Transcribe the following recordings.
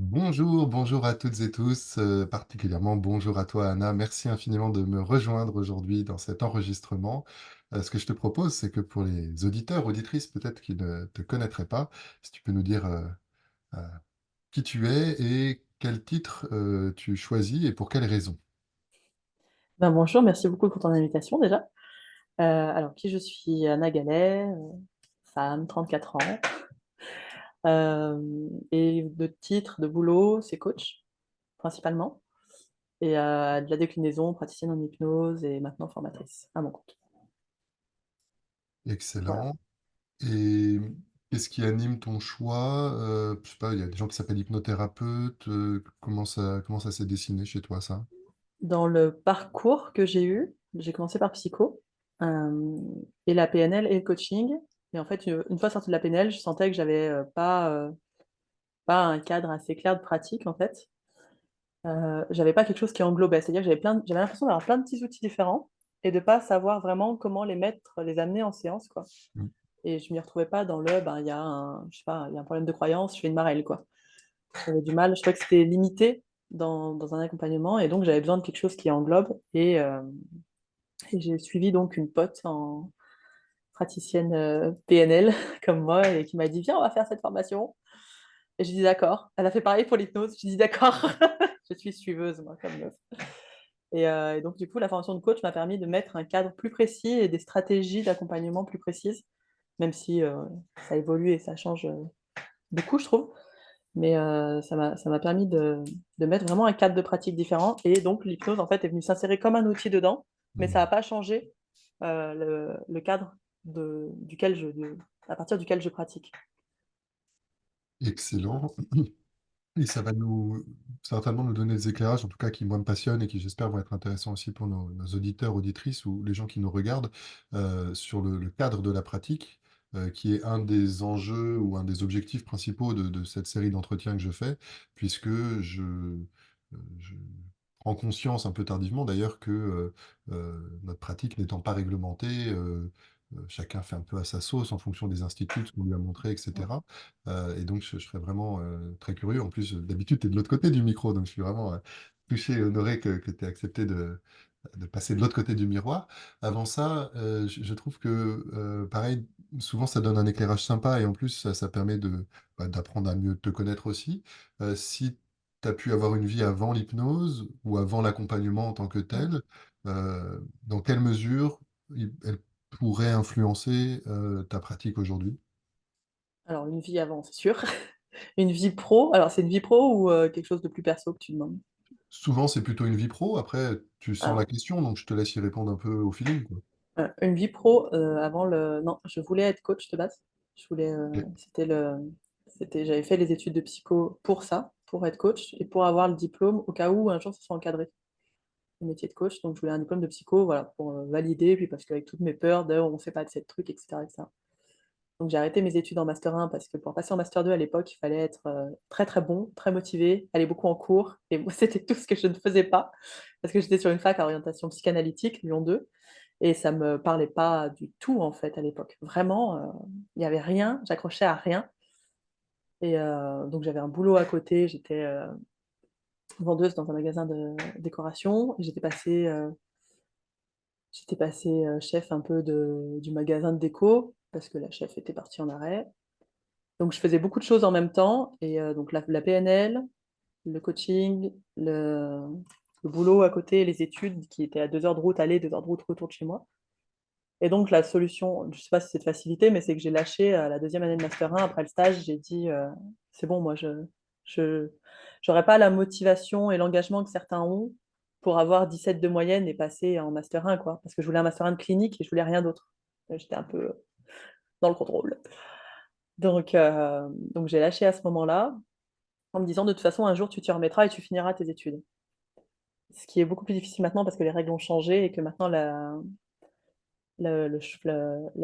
Bonjour, bonjour à toutes et tous, particulièrement bonjour à toi Anna. Merci infiniment de me rejoindre aujourd'hui dans cet enregistrement. Ce que je te propose, c'est que pour les auditeurs, auditrices peut-être qui ne te connaîtraient pas, si tu peux nous dire euh, qui tu es et quel titre tu choisis et pour quelles raisons. Bonjour, merci beaucoup pour ton invitation déjà. Alors, qui je suis? Anna Gallet, femme, 34 ans. Et de titre, de boulot, c'est coach, principalement. Et de la déclinaison, praticienne en hypnose et maintenant formatrice à mon compte. Voilà. Excellent. Et qu'est-ce qui anime ton choix? Je sais pas, il y a des gens qui s'appellent hypnothérapeutes. Comment ça s'est dessiné chez toi, ça? Dans le parcours que j'ai eu, j'ai commencé par psycho, euh, et la PNL et le coaching. Et en fait, une fois sortie de la PNL, je sentais que j'avais pas un cadre assez clair de pratique, en fait. J'avais pas quelque chose qui englobait. C'est-à-dire que j'avais l'impression d'avoir plein de petits outils différents et de pas savoir vraiment comment les mettre, les amener en séance, quoi. Mm. Et je m'y retrouvais pas dans il y a je sais pas, il y a un problème de croyance, je fais une marelle, quoi. J'avais du mal, je trouvais que c'était limité dans un accompagnement et donc j'avais besoin de quelque chose qui englobe et j'ai suivi donc une pote en praticienne PNL comme moi et qui m'a dit viens, on va faire cette formation. Et j'ai dit d'accord. Elle a fait pareil pour l'hypnose. J'ai dit d'accord. Je suis suiveuse, moi, comme meuf. Et donc, du coup, la formation de coach m'a permis de mettre un cadre plus précis et des stratégies d'accompagnement plus précises, même si ça évolue et ça change beaucoup, je trouve. Mais ça m'a permis de mettre vraiment un cadre de pratique différent. Et donc, l'hypnose, en fait, est venue s'insérer comme un outil dedans, mais ça n'a Mm. pas changé le cadre à partir duquel je pratique. Excellent. Et ça va nous certainement nous donner des éclairages, en tout cas qui moi me passionnent et qui j'espère vont être intéressants aussi pour nos auditeurs, auditrices ou les gens qui nous regardent sur le cadre de la pratique, qui est un des enjeux ou un des objectifs principaux de cette série d'entretiens que je fais, puisque je prends conscience un peu tardivement d'ailleurs que notre pratique n'étant pas réglementée, chacun fait un peu à sa sauce en fonction des instituts, ce qu'on lui a montré, etc. Et donc, je serais vraiment très curieux. En plus, d'habitude, tu es de l'autre côté du micro, donc je suis vraiment touché et honoré que tu aies accepté de passer de l'autre côté du miroir. Avant ça, je trouve que, pareil, souvent, ça donne un éclairage sympa et en plus, ça permet d'apprendre à mieux te connaître aussi. Si tu as pu avoir une vie avant l'hypnose ou avant l'accompagnement en tant que tel, dans quelle mesure elle pourrait influencer ta pratique aujourd'hui? Alors, une vie avant, c'est sûr. Une vie pro, alors c'est une vie pro ou quelque chose de plus perso que tu demandes? Souvent, c'est plutôt une vie pro. Après, tu sens la Alors, question, donc je te laisse y répondre un peu au feeling, quoi. une vie pro, avant le... Non, je voulais être coach de base. Je voulais... Ok. J'avais fait les études de psycho pour ça, pour être coach et pour avoir le diplôme au cas où un jour ça soit encadré, le métier de coach. Donc, je voulais un diplôme de psycho, voilà, pour valider, puis parce qu'avec toutes mes peurs de on ne sait pas de ces trucs, etc., etc. Donc j'ai arrêté mes études en master 1 parce que pour passer en master 2 à l'époque, il fallait être très très bon, très motivé, aller beaucoup en cours. Et moi, c'était tout ce que je ne faisais pas parce que j'étais sur une fac à orientation psychanalytique, Lyon 2, et ça me parlait pas du tout en fait à l'époque. Vraiment, il n'y avait rien, j'accrochais à rien. Et donc j'avais un boulot à côté, j'étais vendeuse dans un magasin de décoration. Et j'étais passée chef un peu du magasin de déco parce que la chef était partie en arrêt. Donc, je faisais beaucoup de choses en même temps. Et donc, la PNL, le coaching, le boulot à côté, les études qui étaient à 2 heures de route aller, 2 heures de route retour de chez moi. Et donc, la solution, je ne sais pas si c'est de facilité, mais c'est que j'ai lâché à la deuxième année de Master 1, après le stage, j'ai dit, c'est bon, moi, je n'aurais pas la motivation et l'engagement que certains ont pour avoir 17 de moyenne et passer en Master 1, quoi. Parce que je voulais un Master 1 de clinique et je voulais rien d'autre. J'étais un peu dans le contrôle. Donc j'ai lâché à ce moment-là en me disant de toute façon, un jour, tu t'y remettras et tu finiras tes études. Ce qui est beaucoup plus difficile maintenant parce que les règles ont changé et que maintenant, la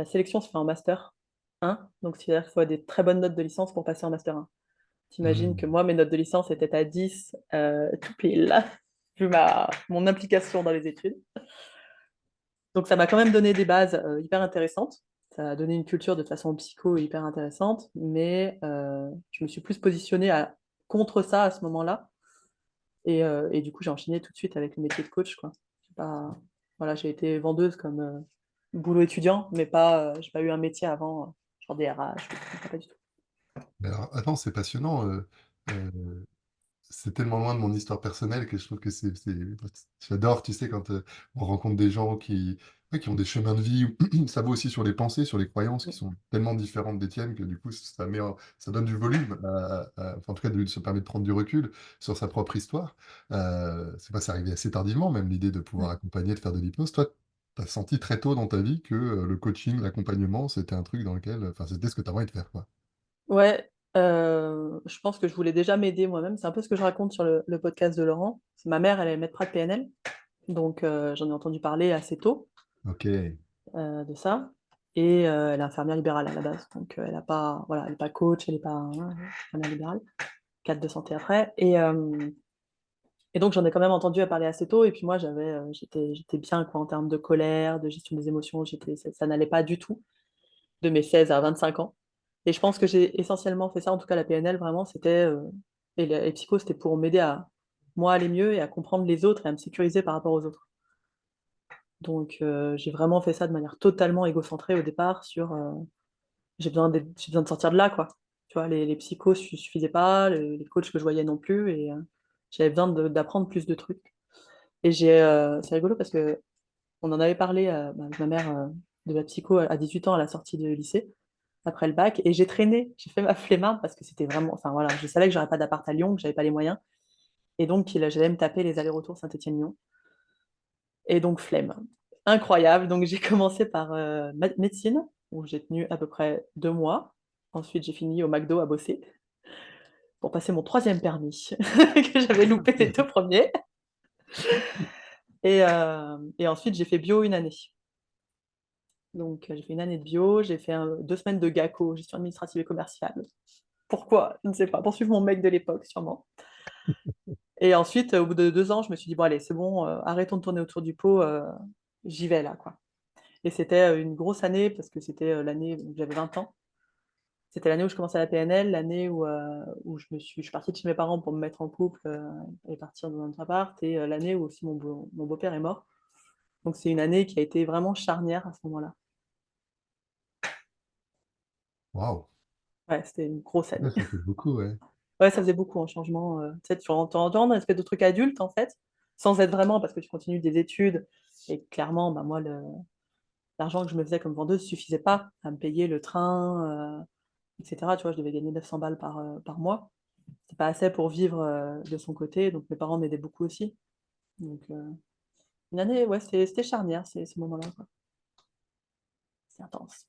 sélection se fait en master 1. Donc, c'est-à-dire qu'il faut avoir des très bonnes notes de licence pour passer en master 1. T'imagines que Hmm. moi, mes notes de licence étaient à 10, tout pile, vu mon implication dans les études. Donc, ça m'a quand même donné des bases hyper intéressantes. Ça a donné une culture de façon psycho hyper intéressante, mais je me suis plus positionnée contre ça à ce moment-là. Et du coup, j'ai enchaîné tout de suite avec le métier de coach, quoi. Voilà, j'ai été vendeuse comme boulot étudiant, mais pas, j'ai pas eu un métier avant, genre des RH, pas du tout. Mais alors, attends, c'est passionnant. C'est tellement loin de mon histoire personnelle que je trouve que j'adore, tu sais, quand on rencontre des gens ouais, qui ont des chemins de vie, ça vaut aussi sur les pensées, sur les croyances qui sont tellement différentes des tiennes que du coup, ça donne du volume, enfin, en tout cas, ça permet de prendre du recul sur sa propre histoire. C'est pas, c'est arrivé assez tardivement, même l'idée de pouvoir Ouais. accompagner, de faire de l'hypnose. Toi, tu as senti très tôt dans ta vie que le coaching, l'accompagnement, c'était un truc dans lequel, enfin, c'était ce que tu as envie de faire, quoi. Ouais, je pense que je voulais déjà m'aider moi-même. C'est un peu ce que je raconte sur le podcast de Laurent. Ma mère, elle est maître de PNL, donc j'en ai entendu parler assez tôt, Ok. de ça. Et elle est infirmière libérale à la base, donc elle a pas, voilà, elle est pas coach, elle est pas infirmière libérale, cadre de santé après. Et donc j'en ai quand même entendu parler assez tôt. Et puis moi, j'étais bien quoi en termes de colère, de gestion des émotions. Ça n'allait pas du tout de mes 16 à 25 ans. Et je pense que j'ai essentiellement fait ça, en tout cas la PNL, vraiment, et psycho, c'était pour m'aider à moi aller mieux et à comprendre les autres et à me sécuriser par rapport aux autres. Donc j'ai vraiment fait ça de manière totalement égocentrée au départ sur j'ai besoin de sortir de là, quoi. Tu vois, les psychos suffisaient pas, les coachs que je voyais non plus, et j'avais besoin d'apprendre plus de trucs. C'est rigolo parce que on en avait parlé avec ma mère de la psycho à 18 ans à la sortie de lycée, après le bac, et j'ai traîné, j'ai fait ma flemmarde parce que c'était vraiment, enfin voilà, je savais que j'aurais pas d'appart à Lyon, que j'avais pas les moyens, et donc j'allais me taper les allers-retours Saint-Étienne-Lyon, et donc flemme. Incroyable, donc j'ai commencé par médecine, où j'ai tenu à peu près 2 mois. Ensuite, j'ai fini au McDo à bosser pour passer mon troisième permis, que j'avais loupé les 2 premiers. Et ensuite, j'ai fait bio une année. Donc, j'ai fait une année de bio, j'ai fait 2 semaines de GACO, gestion administrative et commerciale. Pourquoi? Je ne sais pas. Pour suivre mon mec de l'époque, sûrement. Et ensuite, au bout de 2 ans, je me suis dit, bon, allez, c'est bon, arrêtons de tourner autour du pot, j'y vais là, quoi. Et c'était une grosse année parce que c'était l'année où j'avais 20 ans. C'était l'année où je commençais la PNL, l'année où je suis partie de chez mes parents pour me mettre en couple et partir dans un autre appart, et l'année où aussi mon beau-père est mort. Donc c'est une année qui a été vraiment charnière à ce moment-là. Waouh. Ouais, c'était une grosse Ouais, année. ça fait beaucoup, ouais. Ouais, ça faisait beaucoup en changement. Tu sais, tu entends un espèce de truc adulte, en fait, sans être vraiment, parce que tu continues des études. Et clairement, bah, moi, l'argent que je me faisais comme vendeuse suffisait pas à me payer le train, etc. Tu vois, je devais gagner 900 balles par mois. C'était pas assez pour vivre de son côté. Donc mes parents m'aidaient beaucoup aussi. Donc une année, ouais, c'était charnière, ces moments-là, quoi. C'est intense.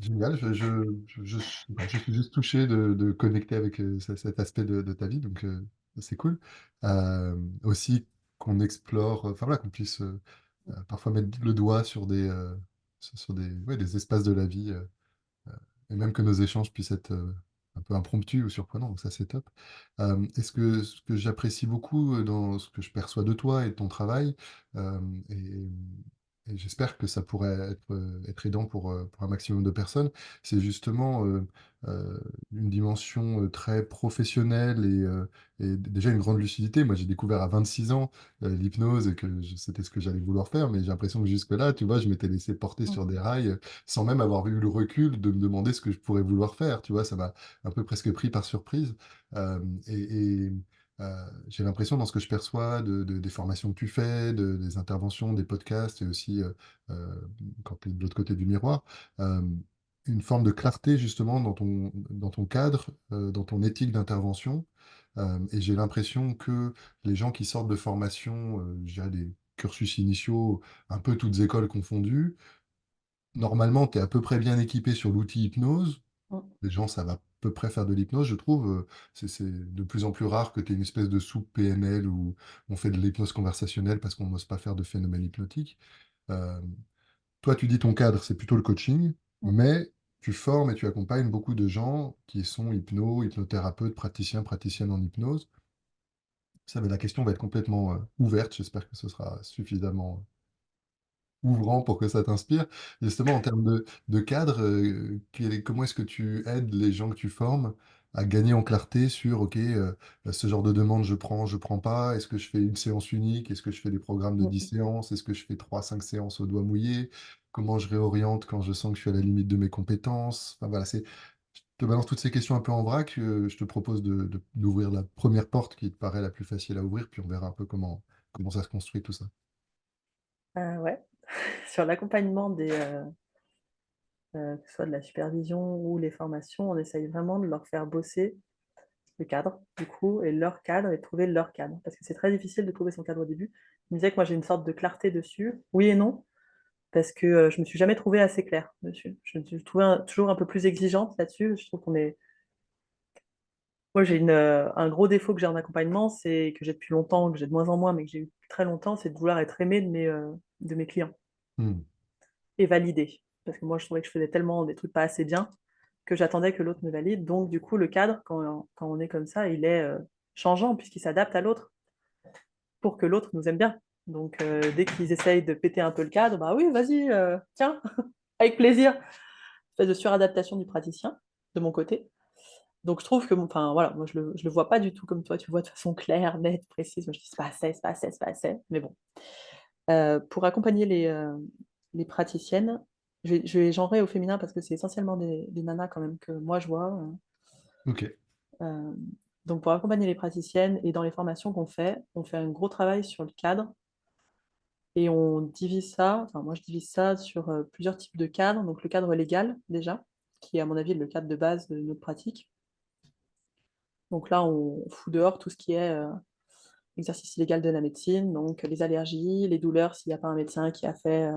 Génial, je suis juste touché de connecter avec cet aspect de ta vie, donc c'est cool. Aussi qu'on explore, enfin voilà, qu'on puisse parfois mettre le doigt sur sur ouais, des espaces de la vie, et même que nos échanges puissent être un peu impromptus ou surprenants, donc ça c'est top. Ce que j'apprécie beaucoup dans ce que je perçois de toi et de ton travail, euh, et, et j'espère que ça pourrait être aidant pour un maximum de personnes, c'est justement une dimension très professionnelle et déjà une grande lucidité. Moi j'ai découvert à 26 ans l'hypnose et que c'était ce que j'allais vouloir faire, mais j'ai l'impression que jusque-là, tu vois, je m'étais laissé porter sur des rails sans même avoir eu le recul de me demander ce que je pourrais vouloir faire. Tu vois, ça m'a un peu presque pris par surprise. Euh, et et, j'ai l'impression dans ce que je perçois des formations que tu fais, des interventions, des podcasts et aussi euh, quand tu es de l'autre côté du miroir, euh, une forme de clarté justement dans ton cadre, dans ton éthique d'intervention. Et j'ai l'impression que les gens qui sortent de formation, je dirais des cursus initiaux, un peu toutes écoles confondues, normalement, tu es à peu près bien équipé sur l'outil hypnose. Mm. Les gens savent à peu près faire de l'hypnose, je trouve. C'est de plus en plus rare que tu aies une espèce de soupe PNL où on fait de l'hypnose conversationnelle parce qu'on n'ose pas faire de phénomène hypnotique. Euh, Toi, tu dis ton cadre, c'est plutôt le coaching, Mm. mais tu formes et tu accompagnes beaucoup de gens qui sont hypnothérapeutes, praticiens, praticiennes en hypnose. Ça, mais la question va être complètement ouverte. J'espère que ce sera suffisamment. ouvrant pour que ça t'inspire. Justement, en termes de cadre, comment est-ce que tu aides les gens que tu formes à gagner en clarté sur, OK, ce genre de demande, je prends pas. Est-ce que je fais une séance unique? Est-ce que je fais des programmes de 10 Mm. séances? Est-ce que je fais 3, 5 séances au doigt mouillé? Comment je réoriente quand je sens que je suis à la limite de mes compétences? Enfin, voilà, je te balance toutes ces questions un peu en vrac. Je te propose d'ouvrir la première porte qui te paraît la plus facile à ouvrir, puis on verra un peu comment ça se construit tout ça. Ouais. Sur l'accompagnement que ce soit de la supervision ou les formations, on essaye vraiment de leur faire bosser le cadre, du coup, et leur cadre, et trouver leur cadre. Parce que c'est très difficile de trouver son cadre au début. Je me disais que moi, j'ai une sorte de clarté dessus. Oui et non, parce que je me suis jamais trouvée assez claire dessus. Je me suis trouvée toujours un peu plus exigeante là-dessus. Je trouve qu'on est... Moi, un gros défaut que j'ai en accompagnement, c'est que j'ai depuis longtemps, que j'ai de moins en moins, mais que j'ai eu très longtemps, c'est de vouloir être aimée de mes clients Hmm. et validée. Parce que moi, je trouvais que je faisais tellement des trucs pas assez bien que j'attendais que l'autre me valide. Donc, du coup, le cadre, quand on est comme ça, il est changeant puisqu'il s'adapte à l'autre pour que l'autre nous aime bien. Donc, dès qu'ils essayent de péter un peu le cadre, bah oui, vas-y, tiens, avec plaisir. Espèce de suradaptation du praticien, de mon côté. Donc, je trouve que, enfin, voilà, moi, je le vois pas du tout comme toi. Tu le vois de façon claire, nette, précise. Moi, je dis, c'est pas assez, c'est pas assez, c'est pas assez. Mais bon. Pour accompagner les praticiennes, je vais genrer au féminin parce que c'est essentiellement des nanas quand même que moi je vois. OK. Euh, donc pour accompagner les praticiennes et dans les formations qu'on fait, on fait un gros travail sur le cadre et on divise ça, enfin moi je divise ça sur plusieurs types de cadres. Donc le cadre légal déjà, qui est à mon avis le cadre de base de notre pratique. Donc là on fout dehors tout ce qui est exercice illégal de la médecine, donc les allergies, les douleurs s'il n'y a pas un médecin qui a fait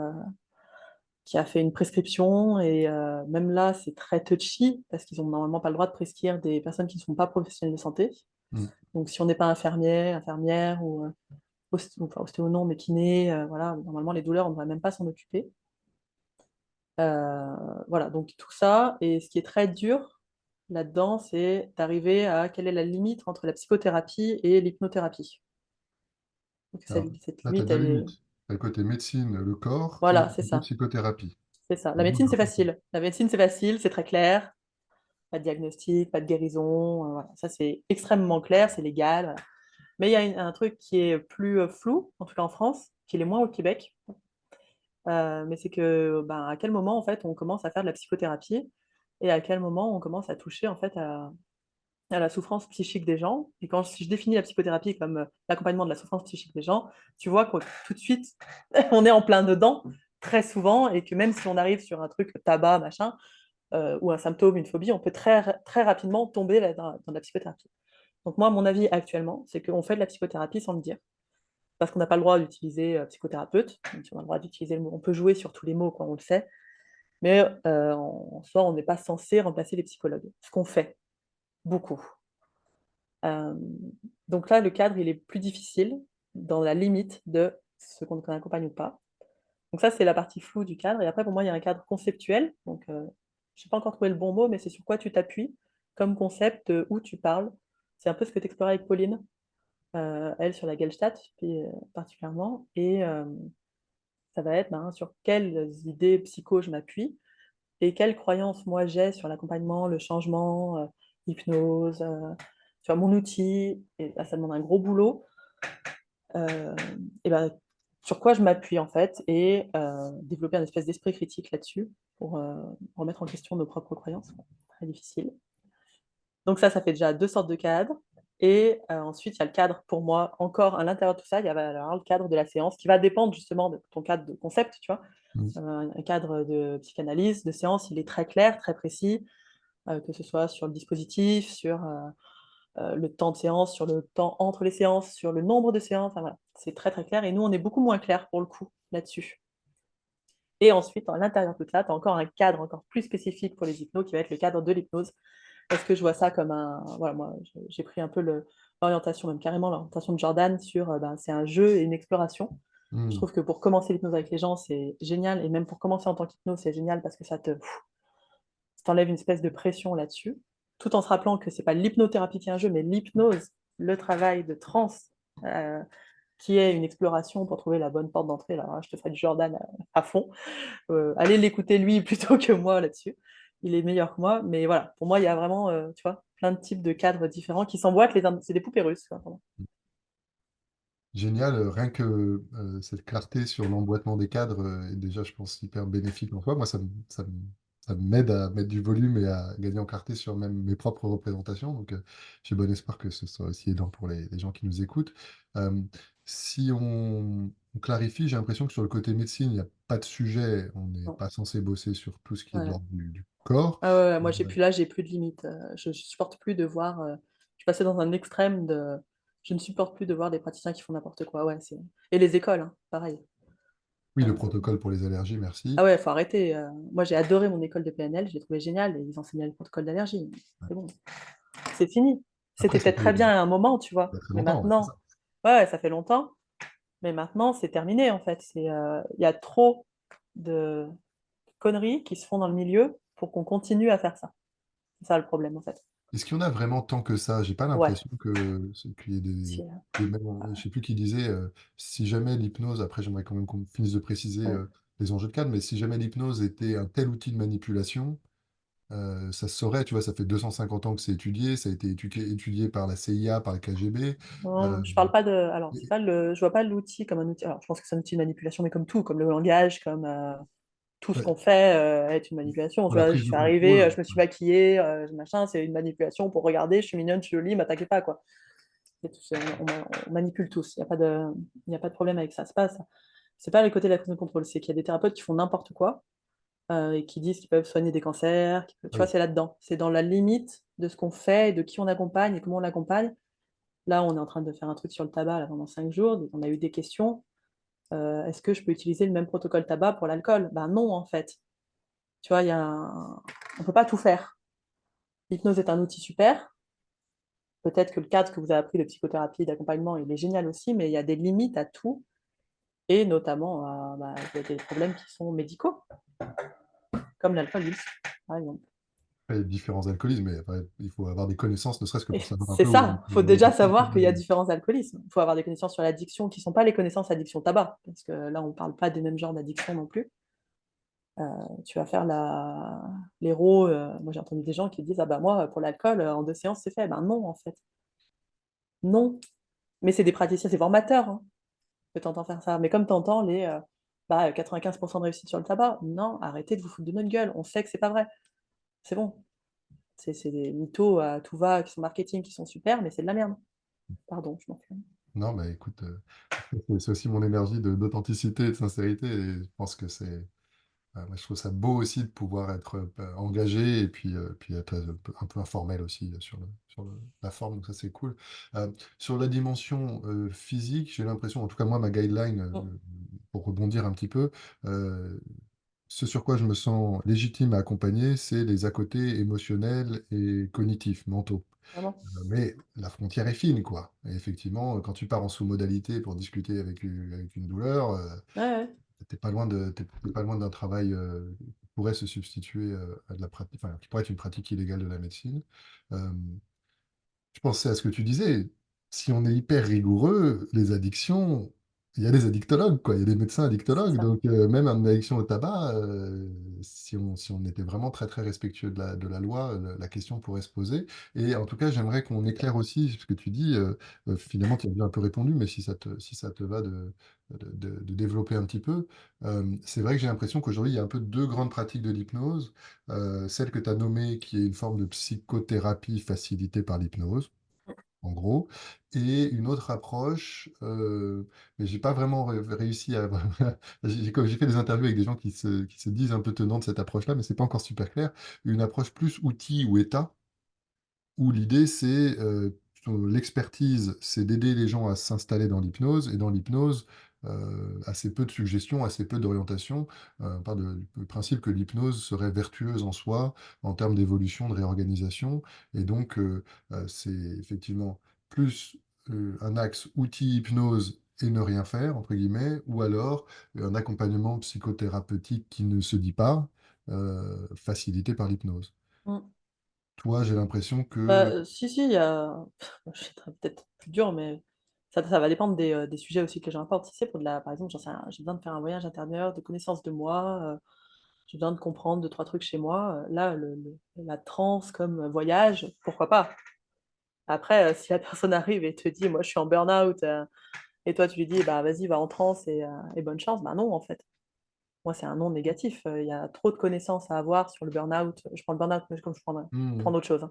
une prescription. Et même là, c'est très touchy parce qu'ils n'ont normalement pas le droit de prescrire des personnes qui ne sont pas professionnels de santé. Hmm. Donc, si on n'est pas infirmière ou enfin, ostéo non, mais kiné, voilà, normalement, les douleurs, on ne devrait même pas s'en occuper. Voilà, donc tout ça. Et ce qui est très dur là-dedans, c'est d'arriver à quelle est la limite entre la psychothérapie et l'hypnothérapie. Donc, Alors, cette là, tu as limite, deux elle est... limites. Tu as le côté médecine, le corps, et Voilà, le c'est côté ça. psychothérapie. C'est ça. La Vraiment médecine, c'est important. facile. La médecine, c'est facile, c'est très clair. Pas de diagnostic, pas de guérison. Voilà. Ça, c'est extrêmement clair, c'est légal. Voilà. Mais il y a un truc qui est plus flou, en tout cas en France, qui l'est moins au Québec. Mais c'est que, ben, à quel moment, en fait, on commence à faire de la psychothérapie et à quel moment on commence à toucher, en fait, à la souffrance psychique des gens. Et quand si je définis la psychothérapie comme l'accompagnement de la souffrance psychique des gens, tu vois que tout de suite, on est en plein dedans, très souvent, et que même si on arrive sur un truc tabac, machin, ou un symptôme, une phobie, on peut très rapidement tomber dans la psychothérapie. Donc moi, mon avis actuellement, c'est qu'on fait de la psychothérapie sans le dire, parce qu'on n'a pas le droit d'utiliser psychothérapeute, même si on a le droit d'utiliser le mot, on peut jouer sur tous les mots quand on le sait, mais en soi, on n'est pas censé remplacer les psychologues, ce qu'on fait beaucoup. Euh, donc là, le cadre, il est plus difficile dans la limite de ce qu'on accompagne ou pas. Donc ça, c'est la partie floue du cadre. Et après, pour moi, il y a un cadre conceptuel. Donc, je n'ai pas encore trouvé le bon mot, mais c'est sur quoi tu t'appuies comme concept, où tu parles. C'est un peu ce que tu explorais avec Pauline, elle sur la Gestalt puis, particulièrement. Et ça va être ben, sur quelles idées psycho je m'appuie et quelles croyances moi j'ai sur l'accompagnement, le changement, l'hypnose, tu vois, mon outil. Et là, ça demande un gros boulot. Euh, et ben, sur quoi je m'appuie en fait et développer un espèce d'esprit critique là-dessus pour remettre en question nos propres croyances. Très difficile. Donc ça fait déjà deux sortes de cadres. Et ensuite, il y a le cadre pour moi, encore à l'intérieur de tout ça, il y a alors, le cadre de la séance qui va dépendre justement de ton cadre de concept, tu vois. Hmm. Un cadre de psychanalyse, de séance, il est très clair, très précis, que ce soit sur le dispositif, sur le temps de séance, sur le temps entre les séances, sur le nombre de séances. Enfin, voilà. C'est très très clair. Et nous, on est beaucoup moins clair pour le coup là-dessus. Et ensuite, à l'intérieur de tout ça, tu as encore un cadre encore plus spécifique pour les hypnos qui va être le cadre de l'hypnose. Parce que je vois ça comme un. Voilà, moi, j'ai pris un peu l'orientation, même carrément l'orientation de Jordan sur ben, c'est un jeu et une exploration. Je Hmm. trouve que pour commencer l'hypnose avec les gens, c'est génial. Et même pour commencer en tant qu'hypnose, c'est génial parce que ça t'enlève une espèce de pression là-dessus, tout en se rappelant que c'est pas l'hypnothérapie qui est un jeu, mais l'hypnose, le travail de transe, euh, qui est une exploration pour trouver la bonne porte d'entrée, là, je te ferai du Jordan à fond. Allez l'écouter lui plutôt que moi là-dessus. Il est meilleur que moi, mais voilà, pour moi, il y a vraiment, tu vois, plein de types de cadres différents qui s'emboîtent, c'est des poupées russes, quoi, vraiment. Génial, rien que cette clarté sur l'emboîtement des cadres est déjà, je pense, hyper bénéfique en soi. Moi, ça m'aide à mettre du volume et à gagner en clarté sur même mes propres représentations. Donc, j'ai bon espoir que ce soit aussi aidant pour les gens qui nous écoutent. Euh, si on clarifie, j'ai l'impression que sur le côté médecine, il n'y a pas de sujet. On n'est Non. pas censé bosser sur tout ce qui est de Ouais. l'ordre du corps. Ah ouais, ouais, moi Euh, j'ai plus de limites. Je supporte plus de voir. Je suis passée dans un extrême de. Je ne supporte plus de voir des praticiens qui font n'importe quoi. Ouais, c'est. Et les écoles, hein, pareil. oui, le Euh, protocole pour les allergies, merci. Ah ouais, faut arrêter. Moi j'ai adoré mon école de PNL, je l'ai trouvé génial. Et ils enseignaient le protocole d'allergie. C'est bon, c'est fini. Après, C'était peut-être très bien à un moment, tu il y vois. a très Mais longtemps, ouais, c'est ça. maintenant, ouais, ouais, ça fait longtemps. Mais maintenant, c'est terminé en fait. Il y a trop de conneries qui se font dans le milieu pour qu'on continue à faire ça. C'est ça le problème en fait. Est-ce qu'il y en a vraiment tant que ça? J'ai pas Ouais. l'impression qu'il y ait Si, je sais plus qui disait, si jamais l'hypnose, après j'aimerais quand même qu'on finisse de préciser ouais. les enjeux de cadre, mais si jamais l'hypnose était un tel outil de manipulation, ça se saurait, tu vois, ça fait 250 ans que c'est étudié, ça a été étudié par la CIA, par le KGB. euh, Non, je parle pas de. Alors, c'est et- pas je vois pas l'outil comme un outil. Alors, je pense que c'est un outil de manipulation, mais comme tout, comme le langage, comme tout ce ouais, qu'on fait est une manipulation. pour Tu la vois, je prise de suis arrivée, contrôle. je me suis maquillée, machin, c'est une manipulation pour regarder, je suis mignonne, je suis jolie, m'attaquez pas, quoi. On manipule tous. Il n'y a pas de, il y a pas de problème avec ça. C'est pas le côté de la prise de contrôle. C'est qu'il y a des thérapeutes qui font n'importe quoi et qui disent qu'ils peuvent soigner des cancers. Tu vois, Oui. c'est là-dedans. C'est dans la limite de ce qu'on fait, et de qui on accompagne et comment on l'accompagne. Là, on est en train de faire un truc sur le tabac là, pendant 5 jours. Donc on a eu des questions. Est-ce que je peux utiliser le même protocole tabac pour l'alcool? Ben non, en fait. Tu vois, on ne peut pas tout faire. L'hypnose est un outil super. Peut-être que le cadre que vous avez appris de psychothérapie, d'accompagnement, il est génial aussi, mais il y a des limites à tout, et notamment il y a des problèmes qui sont médicaux, comme l'alcoolisme, par exemple. Après, il y a différents alcoolismes, mais après, il faut avoir des connaissances, ne serait-ce que Et pour savoir un c'est peu où ça, il faut déjà on savoir qu'il y a différents alcoolismes. Il faut avoir des connaissances sur l'addiction qui ne sont pas les connaissances addiction tabac, parce que là, on ne parle pas des mêmes genres d'addiction non plus. Tu vas faire l'héros. Moi, j'ai entendu des gens qui disent, ah bah moi, pour l'alcool, en 2 séances, c'est fait. Ben non, en fait. Non. Mais c'est des praticiens, c'est formateurs hein, que tu entends faire ça. Mais comme tu entends 95% de réussite sur le tabac, non, arrêtez de vous foutre de notre gueule. On sait que c'est pas vrai. C'est bon. C'est des mythos à tout va, qui sont marketing, qui sont super, mais c'est de la merde. Pardon, je m'en fais. Non, mais écoute, c'est aussi mon énergie d'authenticité et de sincérité. Et je pense que moi, je trouve ça beau aussi de pouvoir être engagé et puis être un peu informel aussi la forme. Donc ça, c'est cool. Sur la dimension physique, j'ai l'impression, en tout cas moi, ma guideline, Mm, pour rebondir un petit peu, euh, ce sur quoi je me sens légitime à accompagner, c'est les à côté émotionnels et cognitifs, mentaux. vraiment. Mais la frontière est fine, quoi. Et effectivement, quand tu pars en sous-modalité pour discuter avec une douleur, Ouais, ouais. t'es pas loin d'un travail qui pourrait se substituer à de la pratique, enfin, qui pourrait être une pratique illégale de la médecine. Euh, je pensais à ce que tu disais. Si on est hyper rigoureux, les addictions, il y a des addictologues, quoi. Il y a des médecins C'est addictologues. ça. Donc, même une addiction au tabac, si on était vraiment très, très respectueux de la loi, la question pourrait se poser. Et en tout cas, j'aimerais qu'on éclaire aussi ce que tu dis. Finalement, tu as déjà un peu répondu, mais si ça te va de développer un petit peu. C'est vrai que j'ai l'impression qu'aujourd'hui, il y a un peu deux grandes pratiques de l'hypnose. Celle que tu as nommée, qui est une forme de psychothérapie facilitée par l'hypnose, en gros, et une autre approche, mais j'ai pas vraiment réussi à... j'ai fait des interviews avec des gens qui se disent un peu tenants de cette approche-là, mais c'est pas encore super clair. Une approche plus outil ou état, où l'idée, c'est l'expertise, c'est d'aider les gens à s'installer dans l'hypnose, et dans l'hypnose, assez peu de suggestions, assez peu d'orientation. Par le principe que l'hypnose serait vertueuse en soi, en termes d'évolution, de réorganisation, et donc c'est effectivement plus un axe outil hypnose et ne rien faire, entre guillemets, ou alors un accompagnement psychothérapeutique qui ne se dit pas, facilité par l'hypnose. Mm. Toi, j'ai l'impression que Si, si, il y a. Je vais être peut-être plus dur, mais ça va dépendre des sujets aussi que les gens apportent. Si c'est pour de la, par exemple, j'en sais rien, j'ai besoin de faire un voyage intérieur, de connaissance de moi, j'ai besoin de comprendre deux, trois trucs chez moi. Là, la transe comme voyage, pourquoi pas? Après, si la personne arrive et te dit, moi, je suis en burn-out, et toi, tu lui dis, bah, vas-y, va en transe et bonne chance, bah non, en fait. Moi, c'est un non négatif. Il y a trop de connaissances à avoir sur le burn-out. Je prends le burn-out, mais comme je prends Mhm. d'autres choses,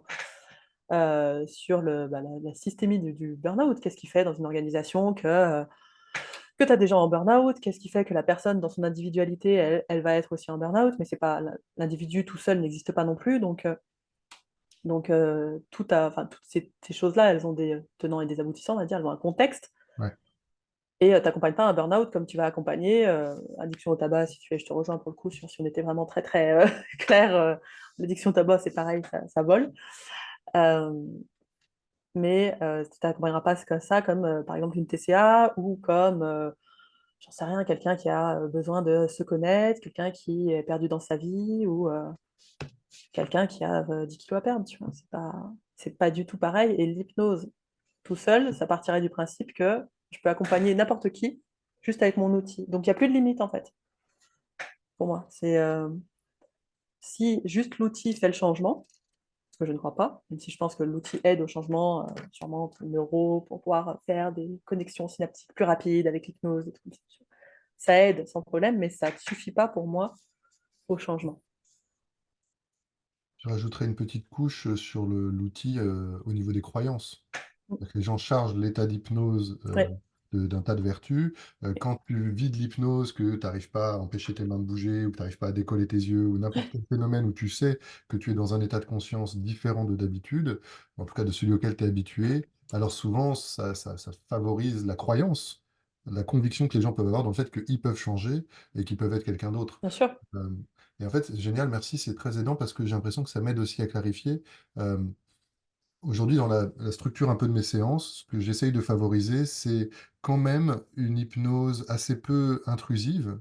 hein. Sur la systémie du burn-out. Qu'est-ce qui fait dans une organisation que tu as des gens en burn-out? Qu'est-ce qui fait que la personne, dans son individualité, elle va être aussi en burn-out? Mais c'est pas l'individu tout seul n'existe pas non plus. Enfin, toutes ces choses-là, elles ont des tenants et des aboutissants, on va dire, elles ont un contexte. Ouais. Et tu n'accompagnes pas un burn-out comme tu vas accompagner addiction au tabac, si tu fais, je te rejoins pour le coup, si on était vraiment très très clair, l'addiction au tabac, c'est pareil, ça vole. Euh, mais tu t'accompagneras pas comme ça, comme par exemple une TCA ou comme, j'en sais rien, quelqu'un qui a besoin de se connaître, quelqu'un qui est perdu dans sa vie ou quelqu'un qui a 10 kilos à perdre, tu vois. C'est pas du tout pareil. Et l'hypnose tout seul, ça partirait du principe que je peux accompagner n'importe qui juste avec mon outil. Donc il n'y a plus de limite en fait, pour moi. C'est si juste l'outil fait le changement, ce que je ne crois pas, même si je pense que l'outil aide au changement, sûrement neuro, pour pouvoir faire des connexions synaptiques plus rapides avec l'hypnose et tout comme ça. Ça aide sans problème, mais ça ne suffit pas pour moi au changement. Je rajouterais une petite couche sur l'outil au niveau des croyances. C'est-à-dire que les gens chargent l'état d'hypnose Ouais, d'un tas de vertus. Quand tu vis de l'hypnose, que tu n'arrives pas à empêcher tes mains de bouger, ou que tu n'arrives pas à décoller tes yeux, ou n'importe quel phénomène où tu sais que tu es dans un état de conscience différent de d'habitude, en tout cas de celui auquel tu es habitué, alors souvent ça favorise la croyance, la conviction que les gens peuvent avoir dans le fait qu'ils peuvent changer et qu'ils peuvent être quelqu'un d'autre. bien sûr. Euh, et en fait, c'est génial, merci, c'est très aidant parce que j'ai l'impression que ça m'aide aussi à clarifier. Euh, Aujourd'hui, dans la structure un peu de mes séances, ce que j'essaye de favoriser, c'est quand même une hypnose assez peu intrusive,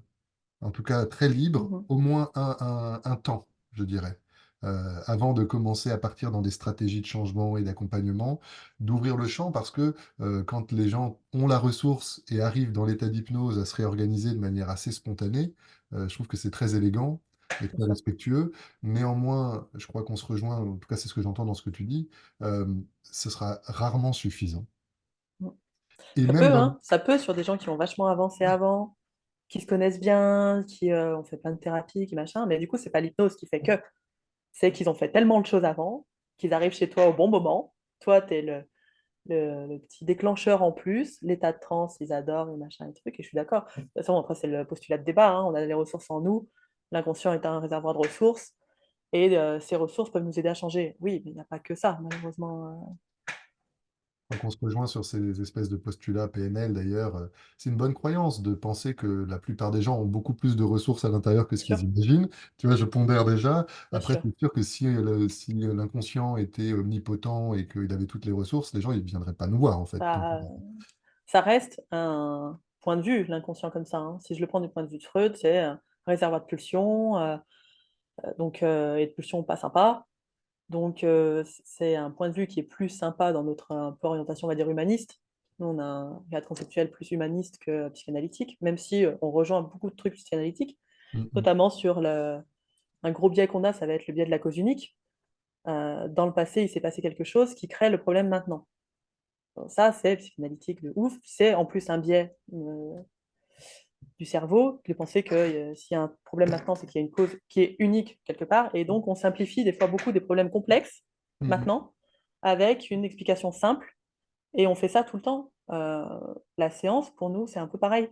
en tout cas très libre, Mhm. au moins un temps, je dirais. Avant de commencer à partir dans des stratégies de changement et d'accompagnement, d'ouvrir le champ parce que quand les gens ont la ressource et arrivent dans l'état d'hypnose à se réorganiser de manière assez spontanée, je trouve que c'est très élégant et Bien très sûr. respectueux. Néanmoins, je crois qu'on se rejoint, en tout cas c'est ce que j'entends dans ce que tu dis, euh, ce sera rarement suffisant. Mhm. Et Ça même peut, dans... hein, ça peut sur des gens qui ont vachement avancé avant, qui se connaissent bien, qui ont fait plein de thérapies, qui machin, mais du coup, c'est pas l'hypnose qui fait que. C'est qu'ils ont fait tellement de choses avant, qu'ils arrivent chez toi au bon moment. Toi, tu es le petit déclencheur en plus. L'état de transe, ils adorent, et machin, et trucs, et je suis d'accord. De toute façon, après, c'est le postulat de débat, hein. On a les ressources en nous. L'inconscient est un réservoir de ressources, et ces ressources peuvent nous aider à changer. Oui, mais il n'y a pas que ça, malheureusement. Donc on se rejoint sur ces espèces de postulats PNL d'ailleurs. C'est une bonne croyance de penser que la plupart des gens ont beaucoup plus de ressources à l'intérieur que ce Bien sûr, qu'ils imaginent. Tu vois, je pondère déjà. bien Après, sûr. c'est sûr que si l'inconscient était omnipotent et qu'il avait toutes les ressources, les gens, ils ne viendraient pas nous voir, en fait. Donc, Ça, ça reste un point de vue, l'inconscient comme ça, hein. Si je le prends du point de vue de Freud, c'est un réservoir de pulsions, et de pulsions pas sympas. Donc, c'est un point de vue qui est plus sympa dans notre un peu orientation, on va dire, humaniste. Nous, on a un cadre conceptuel plus humaniste que psychanalytique, même si on rejoint beaucoup de trucs psychanalytiques, mm, mm. notamment sur un gros biais qu'on a, ça va être le biais de la cause unique. Dans le passé, il s'est passé quelque chose qui crée le problème maintenant. Donc, ça, c'est psychanalytique de ouf. C'est en plus un biais du cerveau de penser que s'il y a un problème maintenant, c'est qu'il y a une cause qui est unique quelque part. Et donc, on simplifie des fois beaucoup des problèmes complexes Mm. maintenant avec une explication simple. Et on fait ça tout le temps. La séance, pour nous, c'est un peu pareil.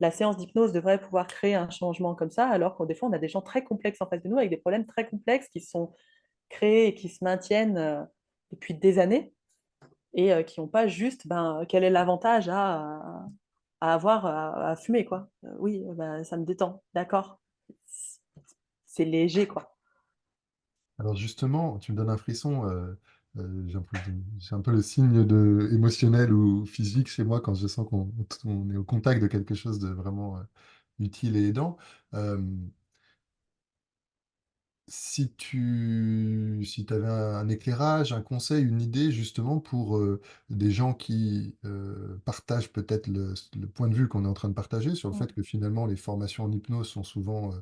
La séance d'hypnose devrait pouvoir créer un changement comme ça, alors qu'au des fois, on a des gens très complexes en face de nous, avec des problèmes très complexes qui sont créés et qui se maintiennent depuis des années, et qui n'ont pas juste quel est l'avantage à avoir à fumer, quoi. Oui, ça me détend, d'accord. C'est léger, quoi. Alors justement, tu me donnes un frisson. J'ai un peu le signe de émotionnel ou physique chez moi quand je sens qu'on est au contact de quelque chose de vraiment utile et aidant. Euh, si tu avais un éclairage, un conseil, une idée justement pour des gens qui partagent peut-être le point de vue qu'on est en train de partager sur le Mm. fait que finalement les formations en hypnose sont souvent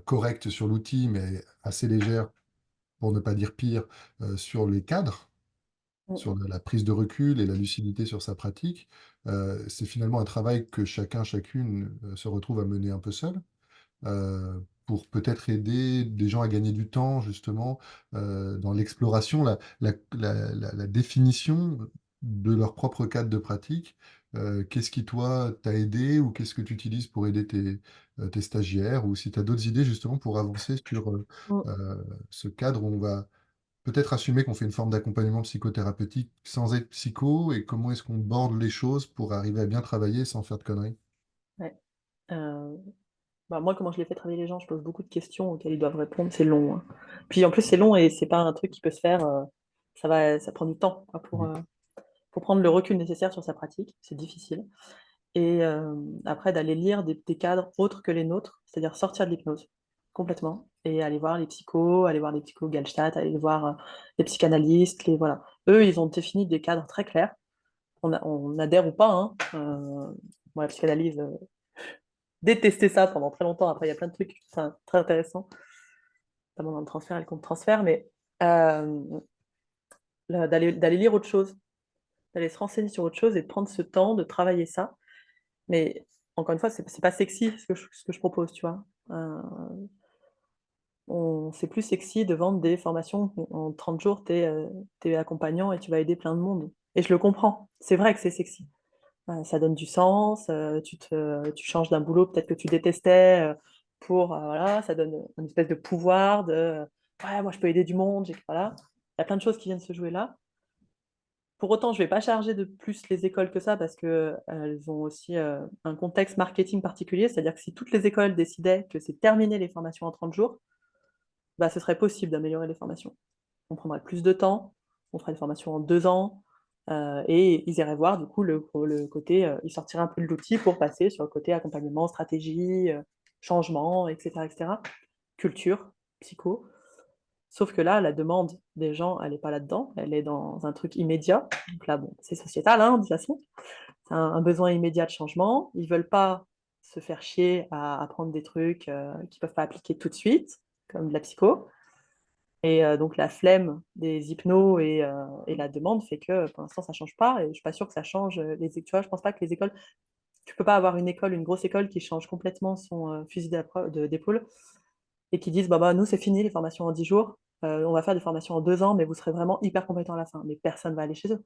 correctes sur l'outil, mais assez légères, pour ne pas dire pire, sur les cadres, Mm. sur la prise de recul et la lucidité sur sa pratique. C'est finalement un travail que chacun, chacune se retrouve à mener un peu seul pour peut-être aider des gens à gagner du temps, justement, dans l'exploration, la définition de leur propre cadre de pratique. Qu'est-ce qui, toi, t'a aidé ou qu'est-ce que tu utilises pour aider tes stagiaires ou si tu as d'autres idées, justement, pour avancer sur Mm. euh, ce cadre où on va peut-être assumer qu'on fait une forme d'accompagnement psychothérapeutique sans être psycho et comment est-ce qu'on borde les choses pour arriver à bien travailler sans faire de conneries. Ouais. Euh, Bah, moi, comment je les fais travailler les gens, je pose beaucoup de questions auxquelles ils doivent répondre, c'est long, hein. Puis en plus, c'est long et c'est pas un truc qui peut se faire, ça prend du temps quoi, pour prendre le recul nécessaire sur sa pratique, c'est difficile. Et après, d'aller lire des cadres autres que les nôtres, c'est-à-dire sortir de l'hypnose complètement et aller voir les psychos, aller voir les psychos Gestalt, aller voir les psychanalystes, voilà. Eux, ils ont défini des cadres très clairs. On adhère ou pas, hein. Moi, la psychanalyse, détesté ça pendant très longtemps. Après, il y a plein de trucs enfin, très intéressants, notamment dans le transfert et le contre-transfert, mais euh, d'aller lire autre chose, d'aller se renseigner sur autre chose et de prendre ce temps de travailler ça. Mais encore une fois, c'est pas sexy ce que je propose, tu vois. C'est plus sexy de vendre des formations où en 30 jours, t'es accompagnant et tu vas aider plein de monde. Et je le comprends. C'est vrai que c'est sexy. Ça donne du sens, tu changes d'un boulot peut-être que tu détestais voilà, ça donne une espèce de pouvoir ouais, moi je peux aider du monde, voilà. Il y a plein de choses qui viennent se jouer là. Pour autant, je ne vais pas charger de plus les écoles que ça parce que elles ont aussi un contexte marketing particulier, c'est-à-dire que si toutes les écoles décidaient que c'est terminé les formations en 30 jours, bah, ce serait possible d'améliorer les formations. On prendrait plus de temps, on ferait des formations en 2 ans, et ils iraient voir du coup le côté, ils sortiraient un peu de l'outil pour passer sur le côté accompagnement, stratégie, changement, etc., etc., culture, psycho. Sauf que là, la demande des gens, elle n'est pas là-dedans, elle est dans un truc immédiat. Donc là, bon, c'est sociétal, hein, de toute façon. C'est un besoin immédiat de changement. Ils ne veulent pas se faire chier à apprendre des trucs qu'ils ne peuvent pas appliquer tout de suite, comme de la psycho. Et donc la flemme des hypnos et la demande fait que pour l'instant ça ne change pas et je ne suis pas sûre que ça change tu vois, je pense pas que les écoles, tu ne peux pas avoir une école, une grosse école qui change complètement son fusil d'épaule et qui dise bah nous c'est fini les formations en 10 jours, on va faire des formations en 2 ans mais vous serez vraiment hyper compétent à la fin. Mais personne ne va aller chez eux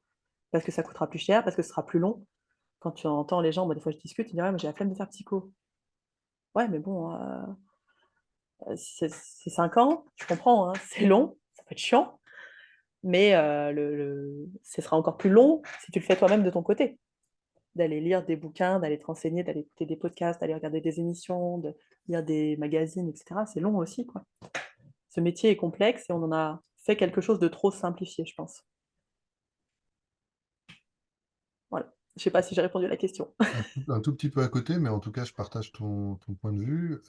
parce que ça coûtera plus cher, parce que ce sera plus long. Quand tu entends les gens, des fois je discute, ils disent ouais, mais j'ai la flemme de faire psycho. Ouais mais bon, c'est 5 ans, je comprends, hein, c'est long, ça peut être chiant. Mais ce sera encore plus long si tu le fais toi-même de ton côté, d'aller lire des bouquins, d'aller te renseigner, d'aller écouter des podcasts, d'aller regarder des émissions, de lire des magazines, etc. C'est long aussi, quoi. Ce métier est complexe et on en a fait quelque chose de trop simplifié, je pense. Voilà. Je sais pas si j'ai répondu à la question. Un tout petit peu à côté, mais en tout cas, je partage ton point de vue.